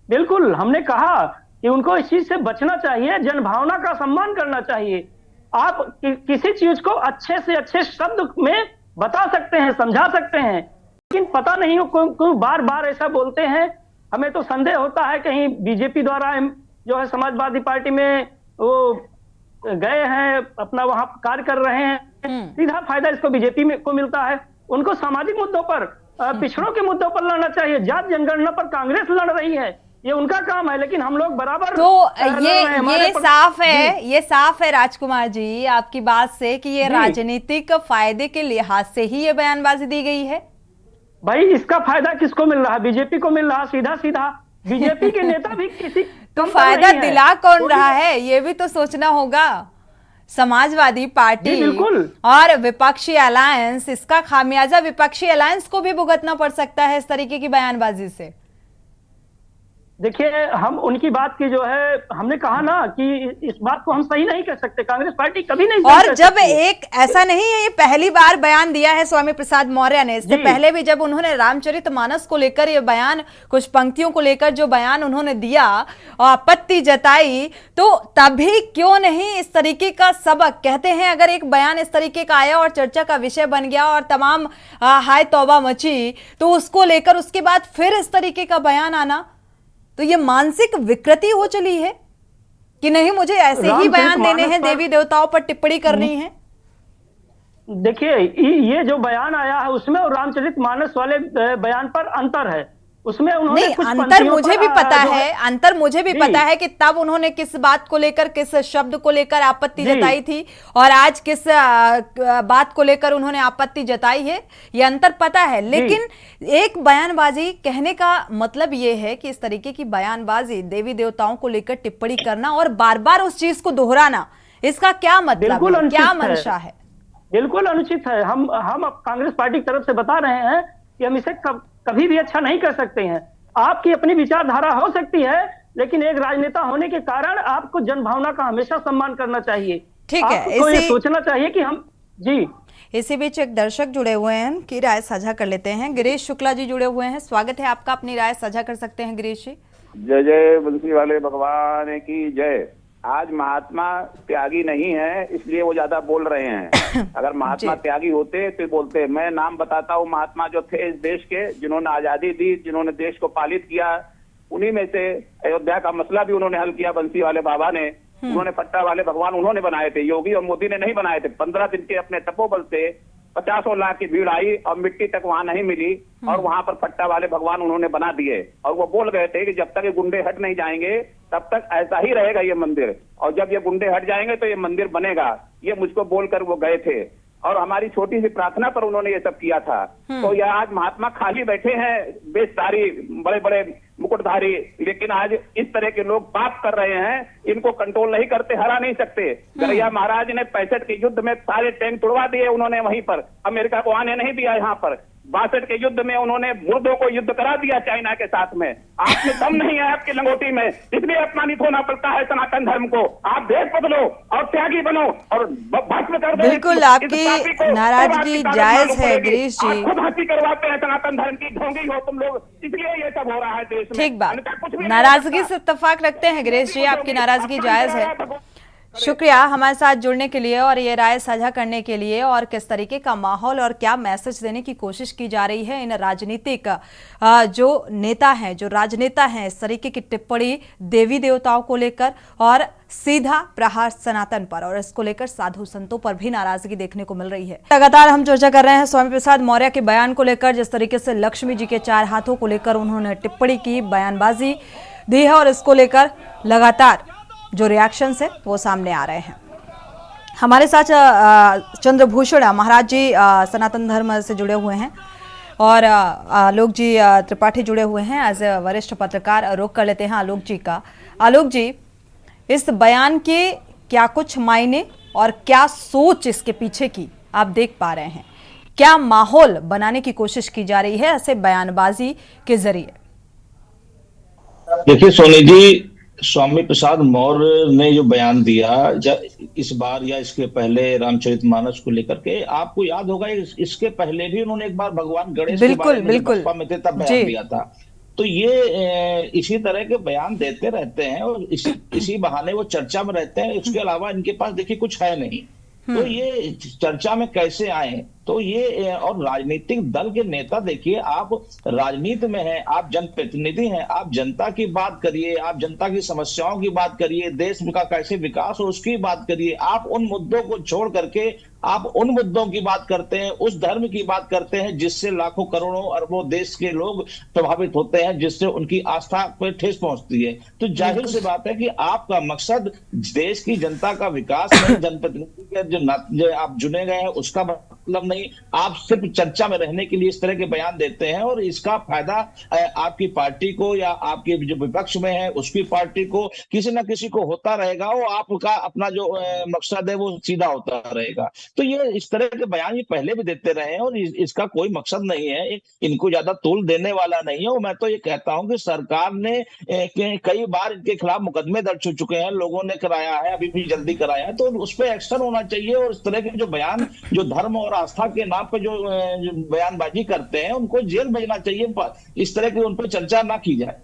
बिल्कुल, हमने कहा कि उनको इस चीज से बचना चाहिए, जनभावना का सम्मान करना चाहिए। आप किसी चीज को अच्छे से अच्छे शब्द में बता सकते हैं, समझा सकते हैं, लेकिन पता नहीं क्यों बार बार ऐसा बोलते हैं। हमें तो संदेह होता है कहीं बीजेपी द्वारा जो है समाजवादी पार्टी में वो गए हैं, अपना वहां कार्य कर रहे हैं, सीधा फायदा इसको बीजेपी को मिलता है। उनको सामाजिक मुद्दों पर, पिछड़ों के मुद्दों पर लड़ना चाहिए। जात जनगणना पर कांग्रेस लड़ रही है, ये उनका काम है, लेकिन हम लोग बराबर। तो ये साफ है राजकुमार जी आपकी बात से कि ये राजनीतिक फायदे के लिहाज से ही ये बयानबाजी दी गई है। भाई, इसका फायदा किसको मिल रहा है? बीजेपी को मिल रहा, सीधा सीधा। बीजेपी के नेता भी किसी तो फायदा दिला कौन रहा है, ये भी तो सोचना होगा। समाजवादी पार्टी और विपक्षी अलायंस, इसका खामियाजा विपक्षी अलायंस को भी भुगतना पड़ सकता है इस तरीके की बयानबाजी से। देखिए, हम उनकी बात की जो है, हमने कहा ना कि इस बात को हम सही नहीं कर सकते, कांग्रेस पार्टी कभी नहीं। और जब एक ऐसा नहीं है, ये पहली बार बयान दिया है स्वामी प्रसाद मौर्य ने। इससे पहले भी जब उन्होंने रामचरितमानस को लेकर ये बयान, कुछ पंक्तियों को लेकर जो बयान उन्होंने दिया और आपत्ति जताई, तो तभी क्यों नहीं इस तरीके का सबक कहते हैं। अगर एक बयान इस तरीके का आया और चर्चा का विषय बन गया और तमाम हाय तौबा मची, तो उसको लेकर उसके बाद फिर इस तरीके का बयान आना, तो ये मानसिक विकृति हो चली है कि नहीं, मुझे ऐसे ही बयान देने हैं, देवी देवताओं पर टिप्पणी करनी है। देखिए, ये जो बयान आया है उसमें और रामचरितमानस वाले बयान पर अंतर है। उसमें उन्होंने नहीं, अंतर मुझे भी पता है, अंतर मुझे भी पता है कि तब उन्होंने किस बात को लेकर, किस शब्द को लेकर आपत्ति जताई थी और आज किस बात को लेकर उन्होंने आपत्ति जताई है, ये अंतर पता है। लेकिन एक बयानबाजी कहने का मतलब ये है कि इस तरीके की बयानबाजी, देवी देवताओं को लेकर टिप्पणी करना और बार बार उस चीज को दोहराना, इसका क्या मतलब है, क्या मंशा है? बिल्कुल अनुचित है। हम कांग्रेस पार्टी की तरफ से बता रहे हैं कि हम इसे कभी भी अच्छा नहीं कर सकते हैं। आपकी अपनी विचारधारा हो सकती है, लेकिन एक राजनेता होने के कारण आपको जनभावना का हमेशा सम्मान करना चाहिए। ठीक है, आपको ये सोचना चाहिए कि हम जी। इसी बीच एक दर्शक जुड़े हुए हैं, उनकी राय साझा कर लेते हैं। गिरीश शुक्ला जी जुड़े हुए हैं, स्वागत है आपका, अपनी राय साझा कर सकते हैं गिरीश जी। जय जय बंसी वाले भगवान की जय। आज महात्मा त्यागी नहीं है, इसलिए वो ज्यादा बोल रहे हैं। अगर महात्मा त्यागी होते तो बोलते। मैं नाम बताता हूँ महात्मा जो थे इस देश के, जिन्होंने आजादी दी, जिन्होंने देश को पालित किया। उन्हीं में से अयोध्या का मसला भी उन्होंने हल किया, बंसी वाले बाबा ने। उन्होंने पट्टा वाले भगवान उन्होंने बनाए थे, योगी और मोदी ने नहीं बनाए थे। 15 दिन के अपने तपोबल से 50 लाख की भीड़ आई और मिट्टी तक वहां नहीं मिली, और वहां पर पट्टा वाले भगवान उन्होंने बना दिए। और वो बोल गए थे कि जब तक ये गुंडे हट नहीं जाएंगे तब तक ऐसा ही रहेगा ये मंदिर, और जब ये गुंडे हट जाएंगे तो ये मंदिर बनेगा। ये मुझको बोलकर वो गए थे, और हमारी छोटी सी प्रार्थना पर उन्होंने ये सब किया था। तो यह आज महात्मा खाली बैठे हैं, बेशधारी, बड़े बड़े मुकुटधारी, लेकिन आज इस तरह के लोग पाप कर रहे हैं, इनको कंट्रोल नहीं करते, हरा नहीं सकते। गरैया महाराज ने 65 के युद्ध में सारे टैंक तुड़वा दिए उन्होंने, वहीं पर अमेरिका को आने नहीं दिया। यहाँ पर 62 के युद्ध में उन्होंने मुर्दों को युद्ध करा दिया चाइना के साथ में। आप में दम नहीं है आपकी लंगोटी में, इसलिए अपमानित होना पड़ता है सनातन धर्म को। आप देश बदलो और त्यागी बनो और भस्म कर दो। बिल्कुल, आपकी नाराजगी जायज है गिरीश जी। खुद हंसी करवाते हैं सनातन धर्म की, ढोंगी हो तुम लोग, इसलिए ये सब हो रहा है देश में। ठीक बात, नाराजगी से इत्तेफाक रखते हैं गिरीश जी, आपकी नाराजगी जायज है। शुक्रिया हमारे साथ जुड़ने के लिए और ये राय साझा करने के लिए, और किस तरीके का माहौल और क्या मैसेज देने की कोशिश की जा रही है इन राजनीतिक जो नेता हैं, जो राजनेता हैं, इस तरीके की टिप्पणी देवी देवताओं को लेकर और सीधा प्रहार सनातन पर, और इसको लेकर साधु संतों पर भी नाराजगी देखने को मिल रही है। लगातार हम चर्चा कर रहे हैं स्वामी प्रसाद मौर्य के बयान को लेकर, जिस तरीके से लक्ष्मी जी के 4 हाथों को लेकर उन्होंने टिप्पणी की, बयानबाजी दी है, और इसको लेकर लगातार जो रिएक्शंस है वो सामने आ रहे हैं। हमारे साथ चंद्रभूषण महाराज जी सनातन धर्म से जुड़े हुए हैं, और आलोक जी त्रिपाठी जुड़े हुए हैं एज ए वरिष्ठ पत्रकार। रुख कर लेते हैं आलोक जी का। आलोक जी, इस बयान के क्या कुछ मायने और क्या सोच इसके पीछे की आप देख पा रहे हैं? क्या माहौल बनाने की कोशिश की जा रही है ऐसे बयानबाजी के जरिए? देखिए सोनी जी, स्वामी प्रसाद मौर्य ने जो बयान दिया इस बार या इसके पहले रामचरितमानस को लेकर के, आपको याद होगा इसके पहले भी उन्होंने एक बार भगवान गणेश के बारे में बसपा में थे तब बयान दिया था। तो ये इसी तरह के बयान देते रहते हैं और इसी बहाने वो चर्चा में रहते हैं। उसके अलावा इनके पास देखिए कुछ है नहीं, तो ये चर्चा में कैसे आए? तो ये, और राजनीतिक दल के नेता देखिए, आप राजनीति में हैं, आप जनप्रतिनिधि हैं, आप जनता की बात करिए, आप जनता की समस्याओं की बात करिए, देश का कैसे विकास हो उसकी बात करिए। आप उन मुद्दों को छोड़ करके आप उन मुद्दों की बात करते हैं, उस धर्म की बात करते हैं जिससे लाखों करोड़ों अरबों देश के लोग प्रभावित होते हैं, जिससे उनकी आस्था पर ठेस पहुंचती है। तो जाहिर सी बात है कि आपका मकसद देश की जनता का विकास नहीं, जनप्रतिनिधि के जो आप चुने गए हैं उसका मतलब नहीं। आप सिर्फ चर्चा में रहने के लिए इस तरह के बयान देते हैं, और इसका फायदा आपकी पार्टी को या आपके जो विपक्ष में है उसकी पार्टी को किसी न किसी को होता रहेगा। वो आपका अपना जो मकसद है वो सीधा होता रहेगा। तो ये इस तरह के बयान ये पहले भी देते रहे हैं, और इसका कोई मकसद नहीं है, इनको ज्यादा तूल देने वाला नहीं है। और मैं तो ये कहता हूं कि सरकार ने कई बार इनके खिलाफ मुकदमे दर्ज हो चुके हैं, लोगों ने कराया है, अभी भी जल्दी कराया है, तो उस पर एक्शन होना चाहिए। और इस तरह के जो बयान जो धर्म और आस्था के नाम पे जो बयानबाजी करते हैं उनको जेल भेजना चाहिए। इस तरह की उन पर चर्चा ना की जाए।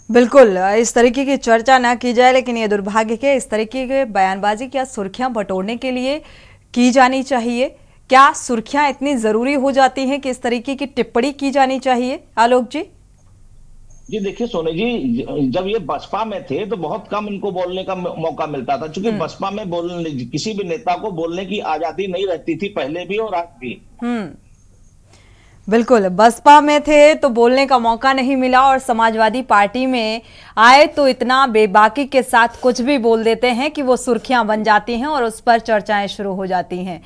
बिल्कुल, इस तरीके की चर्चा ना की जाए, लेकिन ये दुर्भाग्य के इस तरीके के बयानबाजी क्या सुर्खियां बटोरने के लिए की जानी चाहिए? क्या सुर्खियां इतनी जरूरी हो जाती हैं कि इस तरीके की टिप्पणी की जानी चाहिए? आलोक जी जी देखिए सोनी जी, जब ये बसपा में थे तो बहुत कम इनको बोलने का मौका मिलता था, क्योंकि बसपा में बोलने किसी भी नेता को बोलने की आजादी नहीं रहती थी, पहले भी और आज भी। बिल्कुल, बसपा में थे तो बोलने का मौका नहीं मिला, और समाजवादी पार्टी में आए तो इतना बेबाकी के साथ कुछ भी बोल देते हैं कि वो सुर्खियां बन जाती हैं और उस पर चर्चाएं शुरू हो जाती हैं।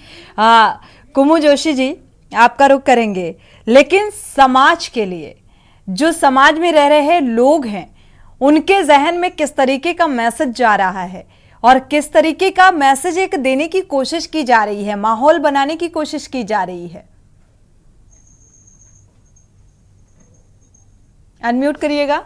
कुमु जोशी जी, आपका रुख करेंगे, लेकिन समाज के लिए, जो समाज में रह रहे लोग हैं, उनके जहन में किस तरीके का मैसेज जा रहा है और किस तरीके का मैसेज एक देने की कोशिश की जा रही है, माहौल बनाने की कोशिश की जा रही है? अनम्यूट करिएगा।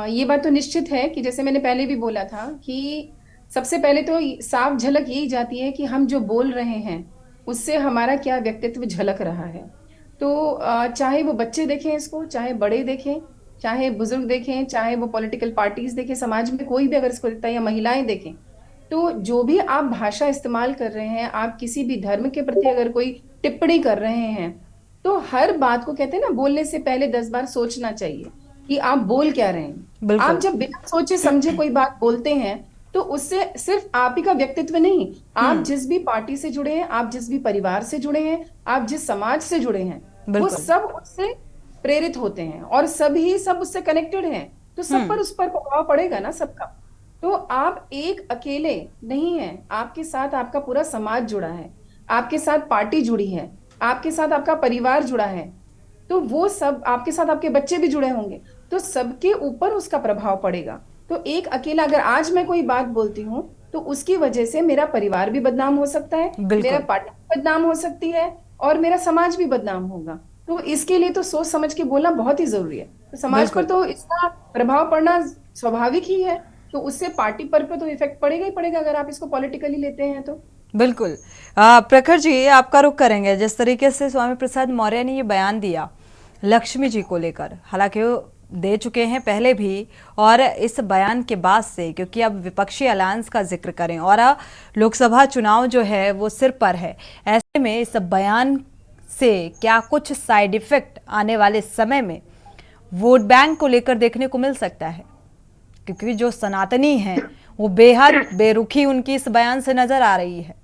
ये बात तो निश्चित है कि जैसे मैंने पहले भी बोला था कि सबसे पहले तो साफ झलक यही जाती है कि हम जो बोल रहे हैं उससे हमारा क्या व्यक्तित्व झलक रहा है। तो चाहे वो बच्चे देखें इसको, चाहे बड़े देखें, चाहे बुजुर्ग देखें, चाहे वो पॉलिटिकल पार्टीज देखें, समाज में कोई भी अगर इसको देखता है, या महिलाएं देखें, तो जो भी आप भाषा इस्तेमाल कर रहे हैं, आप किसी भी धर्म के प्रति अगर कोई टिप्पणी कर रहे हैं, तो हर बात को कहते हैं ना, बोलने से पहले 10 बार सोचना चाहिए कि आप बोल क्या रहे हैं। आप जब बिना सोचे समझे कोई बात बोलते हैं, तो उससे सिर्फ आप ही का व्यक्तित्व नहीं, आप जिस भी पार्टी से जुड़े हैं, आप जिस भी परिवार से जुड़े हैं, आप जिस समाज से जुड़े हैं, वो सब उससे प्रेरित होते हैं और सब उससे कनेक्टेड हैं, तो सब पर उस पर प्रभाव पड़ेगा ना सबका। तो आप एक अकेले नहीं हैं, आपके साथ आपका पूरा समाज जुड़ा है, आपके साथ पार्टी जुड़ी है, आपके साथ आपका परिवार जुड़ा है, तो वो सब आपके साथ आपके बच्चे भी जुड़े होंगे, तो सबके ऊपर उसका प्रभाव पड़ेगा। तो एक अकेला अगर आज मैं कोई बात बोलती हूँ, तो उसकी वजह से मेरा परिवार भी बदनाम हो सकता है, मेरा पार्टी बदनाम हो सकती है और मेरा समाज भी बदनाम होगा। तो इसके लिए तो सोच समझ के बोलना बहुत ही जरूरी है। तो समाज पर तो इसका प्रभाव पड़ना स्वाभाविक ही है, तो उससे पार्टी पर तो इफेक्ट पड़ेगा ही पड़ेगा अगर आप इसको पॉलिटिकली लेते हैं तो। बिल्कुल। प्रखर जी, आपका रुख करेंगे। जिस तरीके से स्वामी प्रसाद मौर्य ने ये बयान दिया लक्ष्मी जी को लेकर, हालांकि वो दे चुके हैं पहले भी, और इस बयान के बाद से, क्योंकि अब विपक्षी अलायंस का जिक्र करें और लोकसभा चुनाव जो है वो सिर पर है, ऐसे में इस बयान से क्या कुछ साइड इफेक्ट आने वाले समय में वोट बैंक को लेकर देखने को मिल सकता है? क्योंकि जो सनातनी हैं वो बेहद बेरुखी उनकी इस बयान से नजर आ रही है।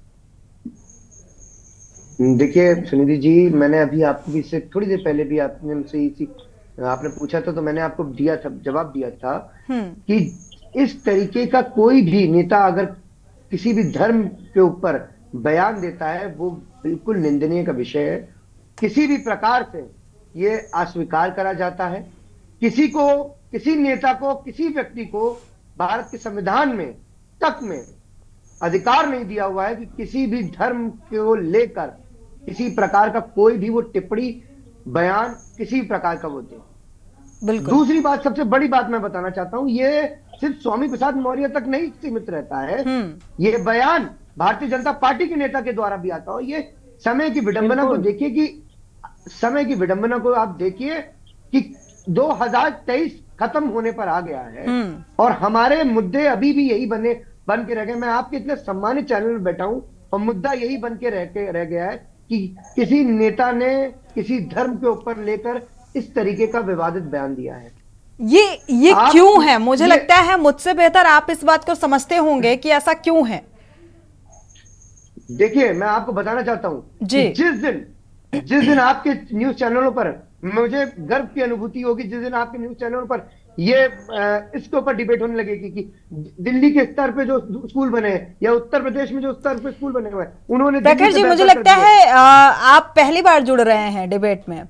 देखिए सुनिधि जी, मैंने अभी आपको भी इससे थोड़ी देर पहले भी आपने मुझसे इसी आपने पूछा था, तो मैंने आपको दिया था, जवाब दिया था कि इस तरीके का कोई भी नेता अगर किसी भी धर्म के ऊपर बयान देता है, वो बिल्कुल निंदनीय का विषय है। किसी भी प्रकार से ये अस्वीकार करा जाता है। किसी नेता को, किसी व्यक्ति को भारत के संविधान में तक में अधिकार नहीं दिया हुआ है कि किसी भी धर्म को लेकर किसी प्रकार का कोई भी वो टिप्पणी, बयान किसी प्रकार का वो दे। दूसरी बात, सबसे बड़ी बात मैं बताना चाहता हूं, ये सिर्फ स्वामी प्रसाद मौर्य तक नहीं सीमित रहता है। ये बयान भारतीय जनता पार्टी के नेता के द्वारा भी आता हो। ये समय की विडंबना को देखिए कि समय की विडंबना को आप देखिए कि 2023 खत्म होने पर आ गया है और हमारे मुद्दे अभी भी यही बन के रह गए। मैं आपके इतने सम्मानित चैनल में बैठा हूं और मुद्दा यही बन के रह गया है कि किसी नेता ने किसी धर्म के ऊपर लेकर इस तरीके का विवादित बयान दिया है। ये क्यों है? मुझे लगता है मुझसे बेहतर आप इस बात को समझते होंगे कि ऐसा क्यों है। देखिए, मैं आपको बताना चाहता हूं, जिस दिन आपके न्यूज चैनलों पर, मुझे गर्व की अनुभूति होगी जिस दिन आपके न्यूज चैनलों पर ये इसके ऊपर डिबेट होने लगेगी कि दिल्ली के स्तर पे जो स्कूल बने हैं या उत्तर प्रदेश में जो स्तर पे स्कूल बने हुए हैं, उन्होंने प्रखर जी, मुझे लगता है आप पहली बार जुड़ रहे हैं डिबेट में,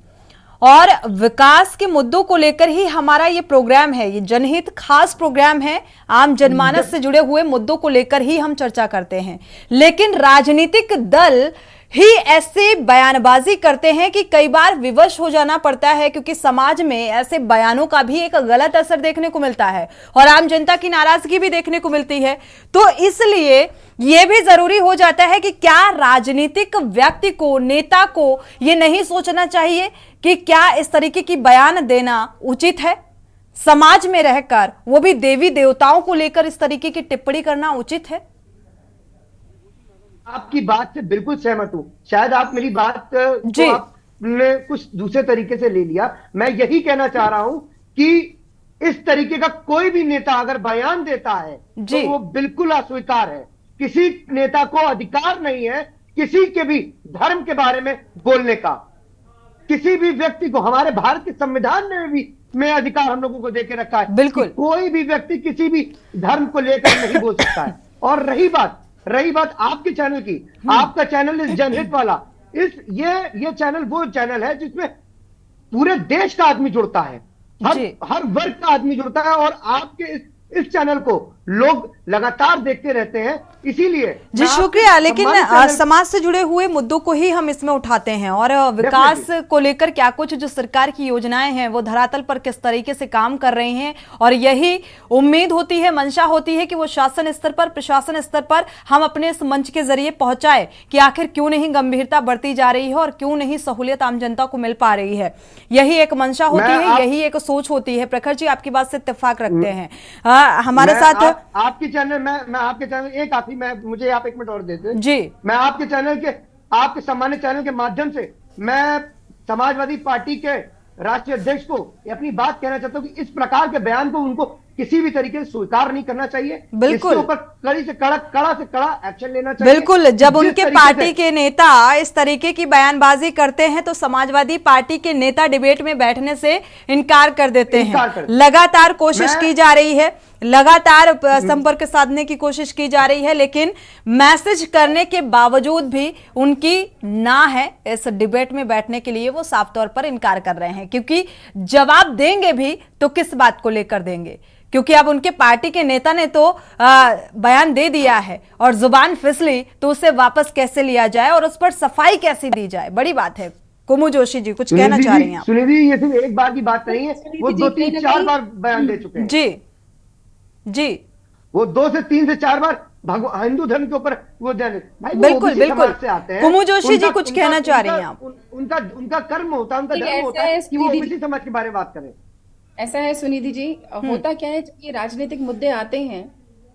और विकास के मुद्दों को लेकर ही हमारा ये प्रोग्राम है। ये जनहित खास प्रोग्राम है, आम जनमानस से जुड़े हुए मुद्दों को लेकर ही हम चर्चा करते हैं। लेकिन राजनीतिक दल ही ऐसे बयानबाजी करते हैं कि कई बार विवश हो जाना पड़ता है, क्योंकि समाज में ऐसे बयानों का भी एक गलत असर देखने को मिलता है और आम जनता की नाराजगी भी देखने को मिलती है। तो इसलिए यह भी जरूरी हो जाता है कि क्या राजनीतिक व्यक्ति को, नेता को यह नहीं सोचना चाहिए कि क्या इस तरीके की बयान देना उचित है? समाज में रहकर वो भी देवी देवताओं को लेकर इस तरीके की टिप्पणी करना उचित है? आपकी बात से बिल्कुल सहमत हूं। शायद आप मेरी बात को आपने कुछ दूसरे तरीके से ले लिया। मैं यही कहना चाह रहा हूं कि इस तरीके का कोई भी नेता अगर बयान देता है तो वो बिल्कुल अस्वीकार है। किसी नेता को अधिकार नहीं है किसी के भी धर्म के बारे में बोलने का। किसी भी व्यक्ति को, हमारे भारत के संविधान में अधिकार हम लोगों को देके रखा है। बिल्कुल, कोई भी व्यक्ति किसी भी धर्म को लेकर नहीं बोल सकता है। और रही बात आपके चैनल की, आपका चैनल इस जनहित वाला, ये चैनल वो चैनल है जिसमें पूरे देश का आदमी जुड़ता है, हर वर्ग का आदमी जुड़ता है। और आपके इस चैनल को लोग लगातार देखते रहते हैं। इसीलिए जी शुक्रिया, लेकिन समाज से जुड़े हुए मुद्दों को ही हम इसमें उठाते हैं और विकास को लेकर क्या कुछ जो सरकार की योजनाएं हैं वो धरातल पर किस तरीके से काम कर रही हैं, और यही उम्मीद होती है, मंशा होती है कि वो शासन स्तर पर, प्रशासन स्तर पर हम अपने इस मंच के जरिए पहुंचाए कि आखिर क्यों नहीं गंभीरता बढ़ती जा रही है और क्यों नहीं सहूलियत आम जनता को मिल पा रही है। यही एक मंशा होती है, यही एक सोच होती है। प्रखर जी आपकी बात से इत्तेफाक रखते हैं। हमारे साथ आपके चैनल मैं आपके चैनल मुझे आप एक मिनट और देते जी। मैं आपके चैनल के, आपके सम्मानित चैनल के माध्यम से मैं समाजवादी पार्टी के राष्ट्रीय अध्यक्ष को अपनी बात कहना चाहता हूं कि इस प्रकार के बयान को उनको किसी भी तरीके से स्वीकार नहीं करना चाहिए। बिल्कुल, इसके ऊपर कड़ा से कड़ा एक्शन लेना चाहिए। बिल्कुल, जब उनके पार्टी के नेता इस तरीके की बयानबाजी करते हैं तो समाजवादी पार्टी के नेता डिबेट में बैठने से इनकार कर देते हैं। लगातार कोशिश की जा रही है, लगातार संपर्क साधने की कोशिश की जा रही है, लेकिन मैसेज करने के बावजूद भी उनकी ना है इस डिबेट में बैठने के लिए। वो साफ तौर पर इनकार कर रहे हैं, क्योंकि जवाब देंगे भी तो किस बात को लेकर देंगे, क्योंकि अब उनके पार्टी के नेता ने तो बयान दे दिया है और जुबान फिसली तो उसे वापस कैसे लिया जाए और उस पर सफाई कैसे दी जाए, बड़ी बात है। कुमु जोशी जी कुछ कहना चाह रही हैं? सुनिधि, ये सिर्फ एक बार की बात नहीं है, वो 2-3-4 बार बयान दे चुके हैं। जी वो 2 से 3 से 4 बार हिंदू धर्म के ऊपर वो बिल्कुल से आते हैं। कुमु जोशी जी कुछ कहना चाह रही हैं आप? उनका कर्म होता है, उनका धर्म होता है कि वो ओबीसी समाज के बारे में बात करें। ऐसा है सुनिधि जी, होता क्या है, जब ये राजनीतिक मुद्दे आते हैं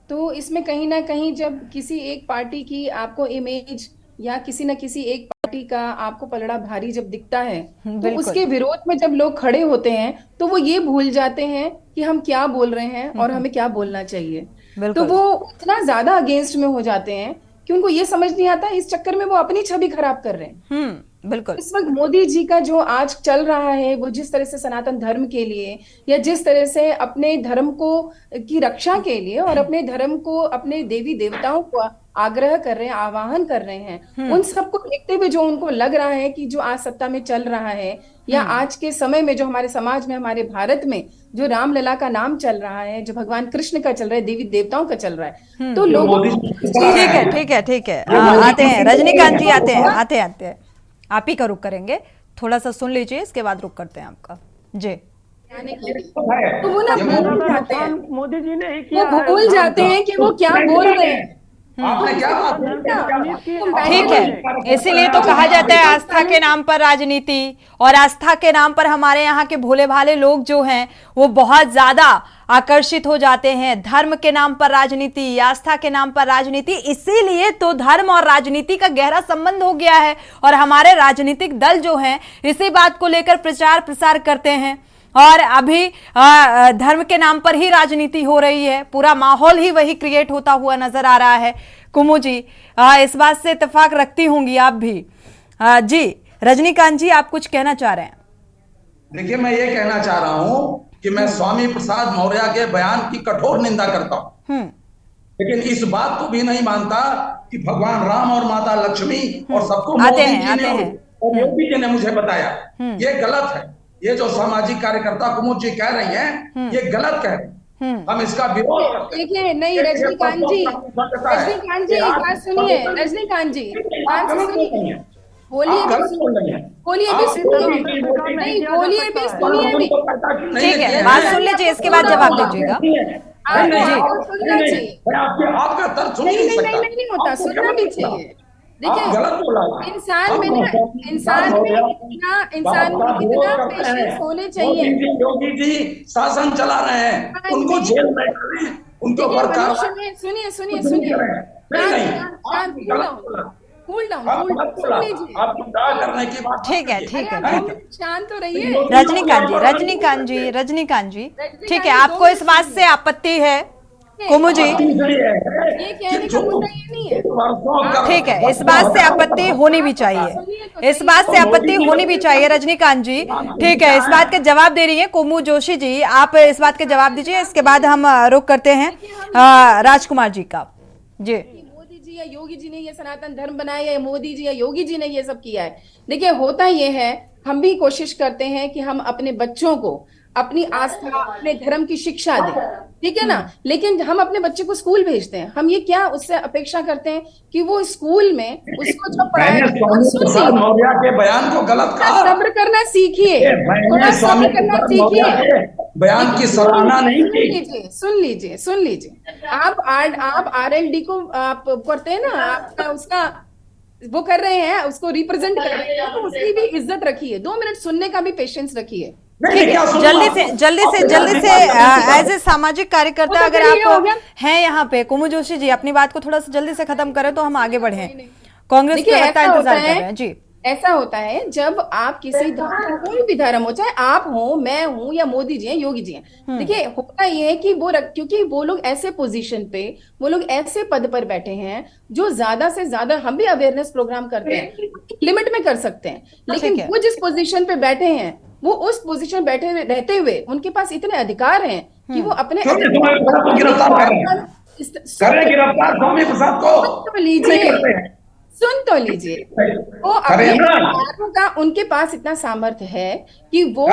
तो इसमें कहीं ना कहीं जब किसी एक पार्टी की आपको इमेज या किसी न किसी एक पार्टी का आपको पलड़ा भारी जब दिखता है तो उसके विरोध में जब लोग खड़े होते हैं तो वो ये भूल जाते हैं कि हम क्या बोल रहे हैं और हमें क्या बोलना चाहिए। तो वो इतना ज्यादा अगेंस्ट में हो जाते हैं कि उनको ये समझ नहीं आता, इस चक्कर में वो अपनी छवि खराब कर रहे हैं। बिल्कुल, इस वक्त मोदी जी का जो आज चल रहा है, वो जिस तरह से सनातन धर्म के लिए या जिस तरह से अपने धर्म को की रक्षा के लिए और अपने धर्म को, अपने देवी देवताओं को आग्रह कर रहे हैं, आवाहन कर रहे हैं, उन सबको देखते हुए जो उनको लग रहा है कि जो आज सत्ता में चल रहा है या आज के समय में जो हमारे समाज में, हमारे भारत में जो रामलला का नाम चल रहा है, जो भगवान कृष्ण का चल रहा है, देवी देवताओं का चल रहा है, तो लोग ठीक है आते हैं रजनीकांत जी, आते हैं आप ही का रुख करेंगे, थोड़ा सा सुन लीजिए, इसके बाद रुख करते हैं आपका। जी, तो वो ना भूल जाते हैं, मोदी जी ने वो भूल जाते हैं कि वो क्या बोल रहे हैं। ठीक है, इसीलिए तो कहा जाता है आस्था के नाम पर राजनीति, और आस्था के नाम पर हमारे यहाँ के भोले भाले लोग जो हैं वो बहुत ज्यादा आकर्षित हो जाते हैं। धर्म के नाम पर राजनीति, आस्था के नाम पर राजनीति, इसीलिए तो धर्म और राजनीति का गहरा संबंध हो गया है और हमारे राजनीतिक दल जो हैं इसी बात को लेकर प्रचार प्रसार करते हैं। और अभी धर्म के नाम पर ही राजनीति हो रही है, पूरा माहौल ही वही क्रिएट होता हुआ नजर आ रहा है। कुमु जी इस बात से इत्तेफाक रखती होंगी आप भी। जी रजनीकांत जी, आप कुछ कहना चाह रहे हैं? देखिए, मैं ये कहना चाह रहा हूं कि मैं स्वामी प्रसाद मौर्य के बयान की कठोर निंदा करता हूं, लेकिन इस बात को भी नहीं मानता कि भगवान राम और माता लक्ष्मी और सबको मोदी जी ने मुझे बताया, ये गलत है। ये जो सामाजिक कार्यकर्ता कुमुद जी कह रही हैं, ये गलत कह रही हैं। हम इसका विरोध करते हैं। देखिए, नहीं रजनीकांत जी एक बात सुनिए, रजनीकांत जी बोलिए भी सुनिए। ठीक है, बात सुन लीजिए, इसके बाद जवाब दीजिएगा। आपका तर्क सुन नहीं होता, सुनना भी चाहिए। देखिए, इंसान में कितना पेशेंस होने चाहिए। योगी जी शासन चला रहे हैं, उनको जेल में डालें, उनको सुनिए ठीक है शांत तो रहिए। रजनीकांत जी ठीक है, आपको इस बात से आपत्ति है? कुमु जी, ये कहने का मुद्दा ये नहीं है। ठीक है, इस बात से आपत्ति होनी भी चाहिए, इस बात से आपत्ति होनी भी चाहिए रजनीकांत जी। ठीक है, इस बात का जवाब दे रही है कुमु जोशी जी, आप इस बात के जवाब दीजिए, इसके बाद हम रुख करते हैं राजकुमार जी का। जी, मोदी जी या योगी जी ने ये सनातन धर्म बनाया या मोदी जी या योगी जी ने ये सब किया है? देखिए, होता ये है, हम भी कोशिश करते हैं कि हम अपने बच्चों को अपनी आस्था, अपने धर्म की शिक्षा दे, ठीक है ना। लेकिन हम अपने बच्चे को स्कूल भेजते हैं, हम ये क्या उससे अपेक्षा करते हैं कि वो स्कूल में उसको जो पढ़ाया, मौर्य के बयान को गलत कहा। सब्र करना सीखिए, थोड़ा सब्र करना सीखिए, बयान की सराहना नहीं की। सुन लीजिए। आप RLD को आप करते हैं ना, आपका उसका वो कर रहे हैं, उसको रिप्रेजेंट कर रहे हैं, तो उसकी भी इज्जत रखिए, 2 मिनट सुनने का भी पेशेंस रखिए। जल्दी से एज ए सामाजिक कार्यकर्ता अगर आप हैं यहाँ पे, कुमु जोशी जी अपनी बात को थोड़ा सा जल्दी से खत्म करें तो हम आगे बढ़े। कांग्रेस प्रवक्ता इंतजार कर रहे हैं जी। ऐसा होता है जब आप किसी धर्म, कोई भी धर्म हो, चाहे आप हो, मैं हूं, या मोदी जी हैं, योगी जी हैं, देखिए होता ये है कि क्योंकि वो लोग ऐसे पोजीशन पे, वो लोग ऐसे पद पर बैठे हैं जो ज्यादा से ज्यादा, हम भी अवेयरनेस प्रोग्राम करते हैं, लिमिट में कर सकते हैं, लेकिन वो जिस पोजीशन पे बैठे हैं, वो उस पोजीशन में बैठे रहते हुए उनके पास इतने अधिकार हैं कि वो अपने सुन तो लीजिए, वो अपने अधिकारों का, उनके पास इतना सामर्थ्य है कि वो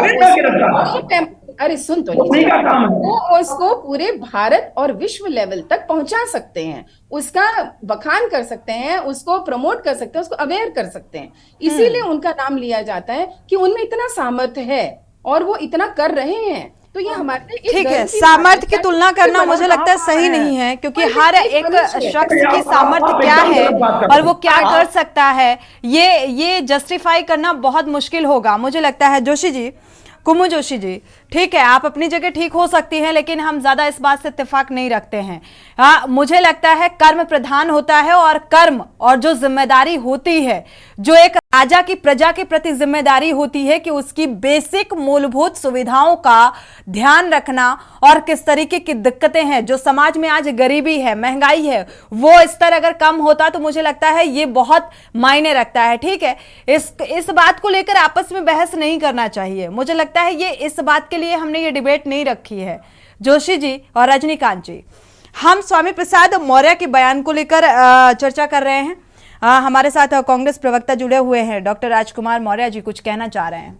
अरे सुन तो लीजिए, वो उसको पूरे भारत और विश्व लेवल तक पहुंचा सकते हैं, उसका बखान कर सकते हैं, उसको प्रमोट कर सकते हैं, उसको अवेयर कर सकते हैं। इसीलिए उनका नाम लिया जाता है कि उनमें इतना सामर्थ्य है और वो इतना कर रहे हैं। तो ये हमारे ठीक है, सामर्थ्य की तुलना करना मुझे लगता है सही नहीं है, क्योंकि हर एक शख्स की सामर्थ्य क्या है और वो क्या कर सकता है, ये जस्टिफाई करना बहुत मुश्किल होगा मुझे लगता है। जोशी जी, कुमु जोशी जी, ठीक है, आप अपनी जगह ठीक हो सकती हैं, लेकिन हम ज्यादा इस बात से इत्तेफाक नहीं रखते हैं। मुझे लगता है कर्म प्रधान होता है, और कर्म और जो जिम्मेदारी होती है, जो एक राजा की प्रजा के प्रति जिम्मेदारी होती है कि उसकी बेसिक मूलभूत सुविधाओं का ध्यान रखना, और किस तरीके की दिक्कतें हैं, जो समाज में आज गरीबी है, महंगाई है, वो स्तर अगर कम होता तो मुझे लगता है ये बहुत मायने रखता है। ठीक है, इस बात को लेकर आपस में बहस नहीं करना चाहिए। मुझे लगता है ये इस बात के लिए हमने ये डिबेट नहीं रखी है। जोशी जी और रजनीकांत जी, हम स्वामी प्रसाद मौर्य के बयान को लेकर चर्चा कर रहे हैं। हमारे साथ कांग्रेस प्रवक्ता जुड़े हुए हैं, डॉक्टर राजकुमार मौर्य जी कुछ कहना चाह रहे हैं।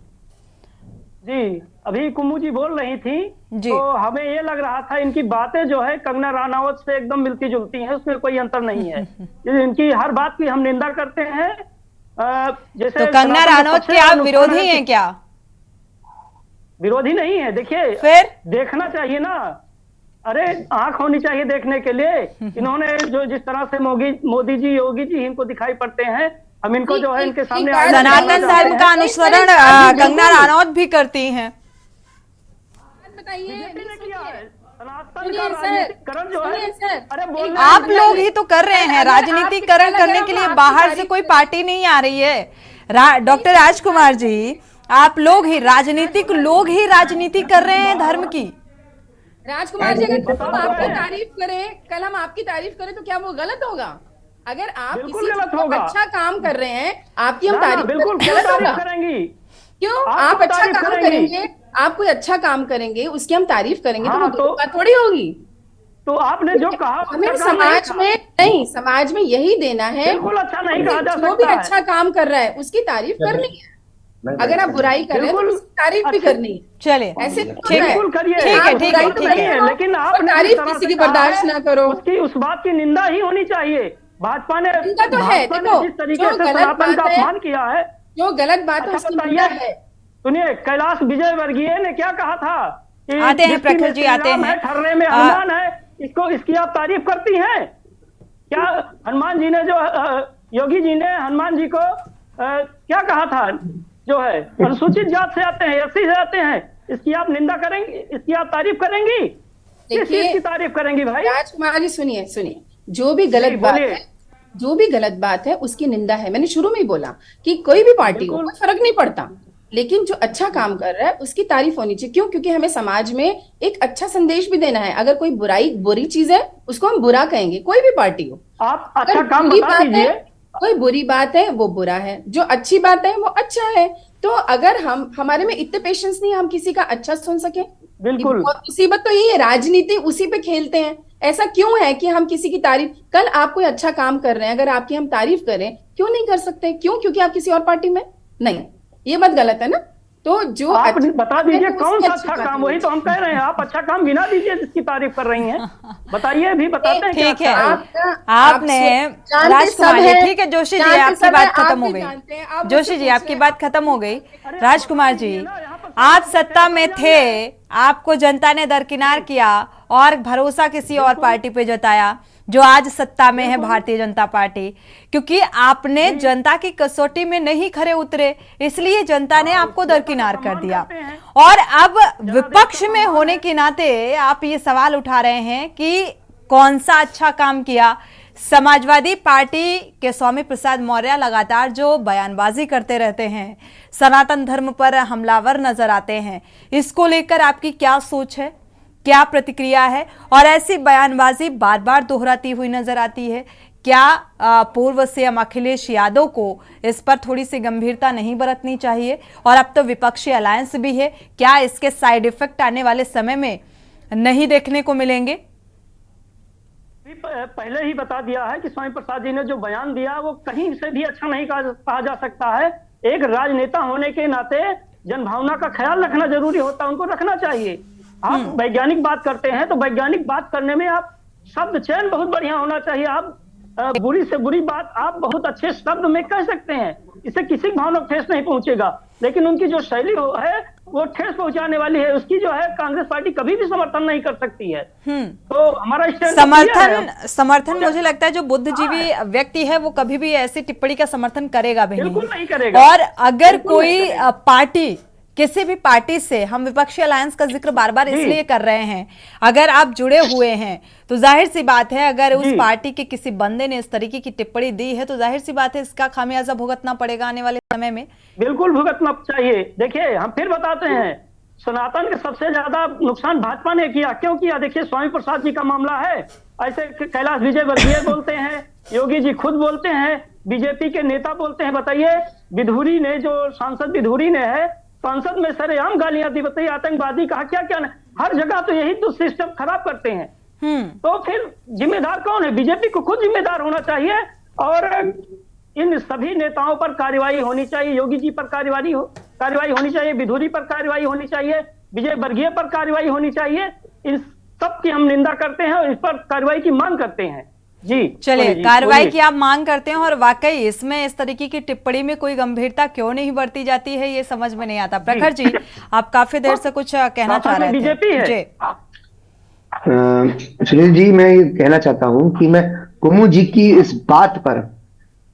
जी, अभी कुमु जी बोल रही थी जी, तो हमें ये लग रहा था इनकी बातें जो है कंगना रनावत से एकदम मिलती जुलती हैं, उसमें कोई अंतर नहीं है। इनकी हर बात की हम निंदा करते हैं। जैसे तो कंगना रनावत के आप विरोधी हैं क्या? विरोधी नहीं है, देखिए फिर देखना चाहिए ना, अरे आंख होनी चाहिए देखने के लिए। इन्होंने जो जिस तरह से मोदी जी, योगी जी इनको दिखाई पड़ते हैं, हम इनको जो है इनके सामने सनातन धर्म का अनुसरण कंगना रनावत भी करती हैं। आप लोग ही तो कर रहे हैं, राजनीतिकरण करने के लिए बाहर से कोई पार्टी नहीं आ रही है। डॉक्टर राजकुमार जी, आप लोग ही राजनीतिक लोग ही राजनीति कर रहे हैं धर्म की। राजकुमार जी, अगर हम आपकी तारीफ करें, कल हम आपकी तारीफ करें, तो क्या वो गलत होगा? अगर आप किसी को अच्छा काम कर रहे हैं, आपकी हम तारीफ करेंगे, क्यों? आप अच्छा काम करेंगे, आप कोई अच्छा काम करेंगे, उसकी हम तारीफ करेंगे, तो बात थोड़ी होगी। तो आपने जो कहा, हमें समाज में नहीं, समाज में यही देना है, बिल्कुल अच्छा नहीं कहा जा सकता, जो भी अच्छा काम कर रहा है उसकी तारीफ करनी है। अगर आप बुराई कर रहे हैं तो तारीफ भी करनी है। चलिए, ऐसे बिल्कुल करिए, ठीक है, लेकिन आप तारीफ किसी की बर्दाश्त ना करो, उसकी उस बात की निंदा ही होनी चाहिए। भाजपा ने तो है, देखो जिस तरीके से सनातन का अपमान किया है, जो गलत बात है उसकी निंदा है। सुनिए, कैलाश विजयवर्गीय ने क्या कहा था कि आते हैं प्रखर जी, आते हैं, ठहरने में हनुमान है, इसकी आप तारीफ करती हैं क्या? हनुमान जी ने जो योगी जी ने हनुमान जी को क्या कहा था, जो है अनुसूचित जात से आते हैं, एससी से आते हैं, इसकी आप निंदा करेंगी, इसकी आप तारीफ करेंगी? किस चीज की तारीफ करेंगी भाई? राजकुमार जी सुनिए, जो भी गलत बात है उसकी निंदा है। मैंने शुरू में ही बोला कि कोई भी पार्टी को कोई फर्क नहीं पड़ता, लेकिन जो अच्छा काम कर रहा है उसकी तारीफ होनी चाहिए। क्यों? क्योंकि हमें समाज में एक अच्छा संदेश भी देना है। अगर कोई बुरी चीज है उसको हम बुरा कहेंगे, कोई भी पार्टी हो। आप अच्छा काम बता दीजिए। कोई बुरी बात है वो बुरा है, जो अच्छी बात है वो अच्छा है। तो अगर हमारे में इतने पेशेंस नहीं, हम किसी का अच्छा सुन सके, बिल्कुल मुसीबत तो यही है, राजनीति उसी पे खेलते हैं। ऐसा क्यों है कि हम किसी की तारीफ, कल आप कोई अच्छा काम कर रहे हैं, अगर आपकी हम तारीफ करें, क्यों नहीं कर सकते? क्यों? क्योंकि आप किसी और पार्टी में नहीं, ये बात गलत है ना। तो जो आप बता दीजिए तो कौन उसकी सा अच्छी अच्छा बात काम, होनी वही तो हम कह रहे हैं। आप अच्छा काम गिना दीजिए जिसकी तारीफ कर रही हैं, बताइए, अभी बताते हैं। ठीक है, आप आपने जानते राजकुमार सब जी, हैं, ठीक है जोशी जी, जानते आपकी सब बात हैं, खत्म आप हो भी गई। जानते हैं, आप जोशी जी, आपकी बात खत्म हो गई। राजकुमार जी, आप सत्ता में थे, आपको जनता ने दरकिनार किया और भरोसा किसी और पार्टी पे जताया जो आज सत्ता में है, भारतीय जनता पार्टी, क्योंकि आपने जनता की कसौटी में नहीं खरे उतरे, इसलिए जनता ने आपको दरकिनार कर दिया। और अब विपक्ष में होने के नाते आप ये सवाल उठा रहे हैं कि कौन सा अच्छा काम किया। समाजवादी पार्टी के स्वामी प्रसाद मौर्य लगातार जो बयानबाजी करते रहते हैं, सनातन धर्म पर हमलावर नजर आते हैं, इसको लेकर आपकी क्या सोच है, क्या प्रतिक्रिया है? और ऐसी बयानबाजी बार बार दोहराती हुई नजर आती है, क्या पूर्व सीएम अखिलेश यादव को इस पर थोड़ी सी गंभीरता नहीं बरतनी चाहिए? और अब तो विपक्षी अलायंस भी है, क्या इसके साइड इफेक्ट आने वाले समय में नहीं देखने को मिलेंगे? पहले ही बता दिया है कि स्वामी प्रसाद जी ने जो बयान दिया वो कहीं से भी अच्छा नहीं कहा जा सकता है। एक राजनेता होने के नाते जनभावना का ख्याल रखना जरूरी होता है, उनको रखना चाहिए। आप वैज्ञानिक बात करते हैं तो वैज्ञानिक बात करने में आप शब्द चयन बहुत बढ़िया होना चाहिए। आप बुरी से बुरी बात आप बहुत अच्छे शब्द में कह सकते हैं, इससे किसी भावना को ठेस नहीं पहुंचेगा। लेकिन उनकी जो शैली है वो ठेस पहुंचाने वाली है, उसकी जो है कांग्रेस पार्टी कभी भी समर्थन नहीं कर सकती है। तो हमारा समर्थन मुझे लगता है जो बुद्धिजीवी व्यक्ति है वो कभी भी ऐसी टिप्पणी का समर्थन करेगा भी बिल्कुल नहीं करेगा। और अगर कोई पार्टी, किसी भी पार्टी से, हम विपक्षी अलायंस का जिक्र बार बार इसलिए कर रहे हैं, अगर आप जुड़े हुए हैं तो जाहिर सी बात है, अगर उस पार्टी के किसी बंदे ने इस तरीके की टिप्पणी दी है तो जाहिर सी बात है इसका खामियाजा भुगतना पड़ेगा आने वाले समय में। बिल्कुल भुगतना चाहिए। देखिए, हम फिर बताते हैं, सनातन के सबसे ज्यादा नुकसान भाजपा ने किया। क्यों किया? देखिए, स्वामी प्रसाद जी का मामला है, ऐसे कैलाश विजयवर्गीय बोलते हैं, योगी जी खुद बोलते हैं, बीजेपी के नेता बोलते हैं। बताइए, विधुरी ने, जो सांसद विधुरी ने है, संसद में सरेआम गालियां दी, बताइए आतंकवादी कहा, क्या क्या नहीं। हर जगह तो यही तो सिस्टम खराब करते हैं। तो फिर जिम्मेदार कौन है? बीजेपी को खुद जिम्मेदार होना चाहिए और इन सभी नेताओं पर कार्रवाई होनी चाहिए। योगी जी पर कार्रवाई होनी चाहिए, विधुरी पर कार्रवाई होनी चाहिए, विजय वर्गीय पर कार्रवाई होनी चाहिए। इन सब की हम निंदा करते हैं और इस पर कार्रवाई की मांग करते हैं। जी चलिए, कार्रवाई की आप मांग करते हैं और वाकई इसमें इस तरीके की टिप्पणी में कोई गंभीरता क्यों नहीं बरती जाती है, ये समझ में नहीं आता। प्रखर जी, आप काफी देर से कुछ कहना चाह रहे थे। बीजेपी है सुनील जी, मैं ये कहना चाहता हूं कि मैं कुमू जी की इस बात पर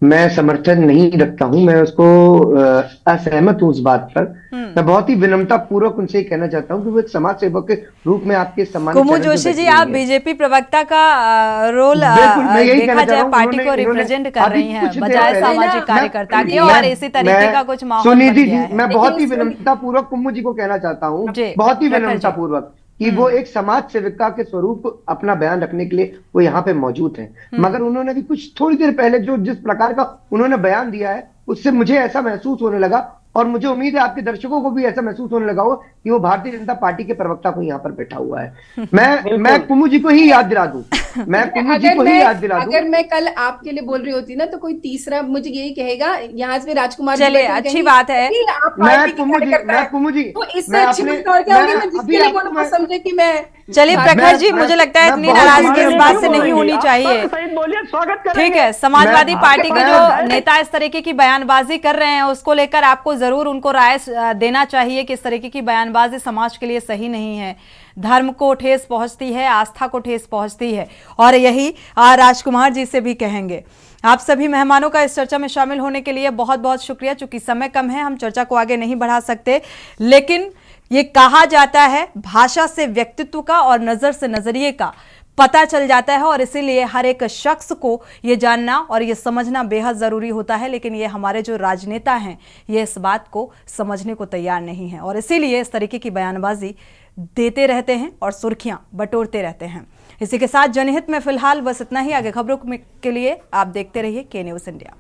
मैं समर्थन नहीं रखता हूं, मैं उसको असहमत हूं उस बात पर। मैं बहुत ही विनम्रता पूर्वक उनसे कहना चाहता हूं कि वो एक समाज सेवक के रूप में आपके सम्मान। कुमू जोशी जी, आप बीजेपी प्रवक्ता का रोल देखा जाए पार्टी को रिप्रेजेंट कर रही हैं बजाय सामाजिक कार्यकर्ता के, और इसी तरीके का कुछ माहौल बन गया है। मैं बहुत ही विनम्रता पूर्वक कुमू जी को कहना चाहता हूँ, बहुत ही विनम्रता पूर्वक, कि वो एक समाज सेविका के स्वरूप अपना बयान रखने के लिए वो यहाँ पे मौजूद हैं। मगर उन्होंने भी कुछ थोड़ी देर पहले जो जिस प्रकार का उन्होंने बयान दिया है, उससे मुझे ऐसा महसूस होने लगा, और मुझे उम्मीद है आपके दर्शकों को भी ऐसा महसूस होने लगा हो कि वो भारतीय जनता पार्टी के प्रवक्ता को यहाँ पर बैठा हुआ है। मैं कुमू जी को ही याद दिला दूं, अगर मैं कल आपके लिए बोल रही होती ना तो कोई तीसरा मुझे यही कहेगा, यहाँ से राजकुमार। चलिए, अच्छी बात है। तो इससे अच्छी बात और क्या होगी? मैं जिसके लिए बोलूं वो समझे कि मैं। चलिए प्रखर जी, मुझे लगता है इतनी नाराजगी इस बात से नहीं होनी चाहिए। ठीक है, समाजवादी पार्टी के जो नेता इस तरीके की बयानबाजी कर रहे हैं उसको लेकर आपको जरूर उनको राय देना चाहिए कि इस तरीके की बयानबाजी समाज के लिए सही नहीं है, धर्म को ठेस पहुंचती है, आस्था को ठेस पहुंचती है। और यही राजकुमार जी से भी कहेंगे। आप सभी मेहमानों का इस चर्चा में शामिल होने के लिए बहुत बहुत शुक्रिया। चूंकि समय कम है, हम चर्चा को आगे नहीं बढ़ा सकते, लेकिन ये कहा जाता है भाषा से व्यक्तित्व का और नजर से नजरिए का पता चल जाता है, और इसीलिए हर एक शख्स को ये जानना और ये समझना बेहद जरूरी होता है। लेकिन ये हमारे जो राजनेता हैं ये इस बात को समझने को तैयार नहीं है, और इसीलिए इस तरीके की बयानबाजी देते रहते हैं और सुर्खियां बटोरते रहते हैं। इसी के साथ जनहित में फिलहाल बस इतना ही। आगे खबरों के लिए आप देखते रहिए के न्यूज़ इंडिया।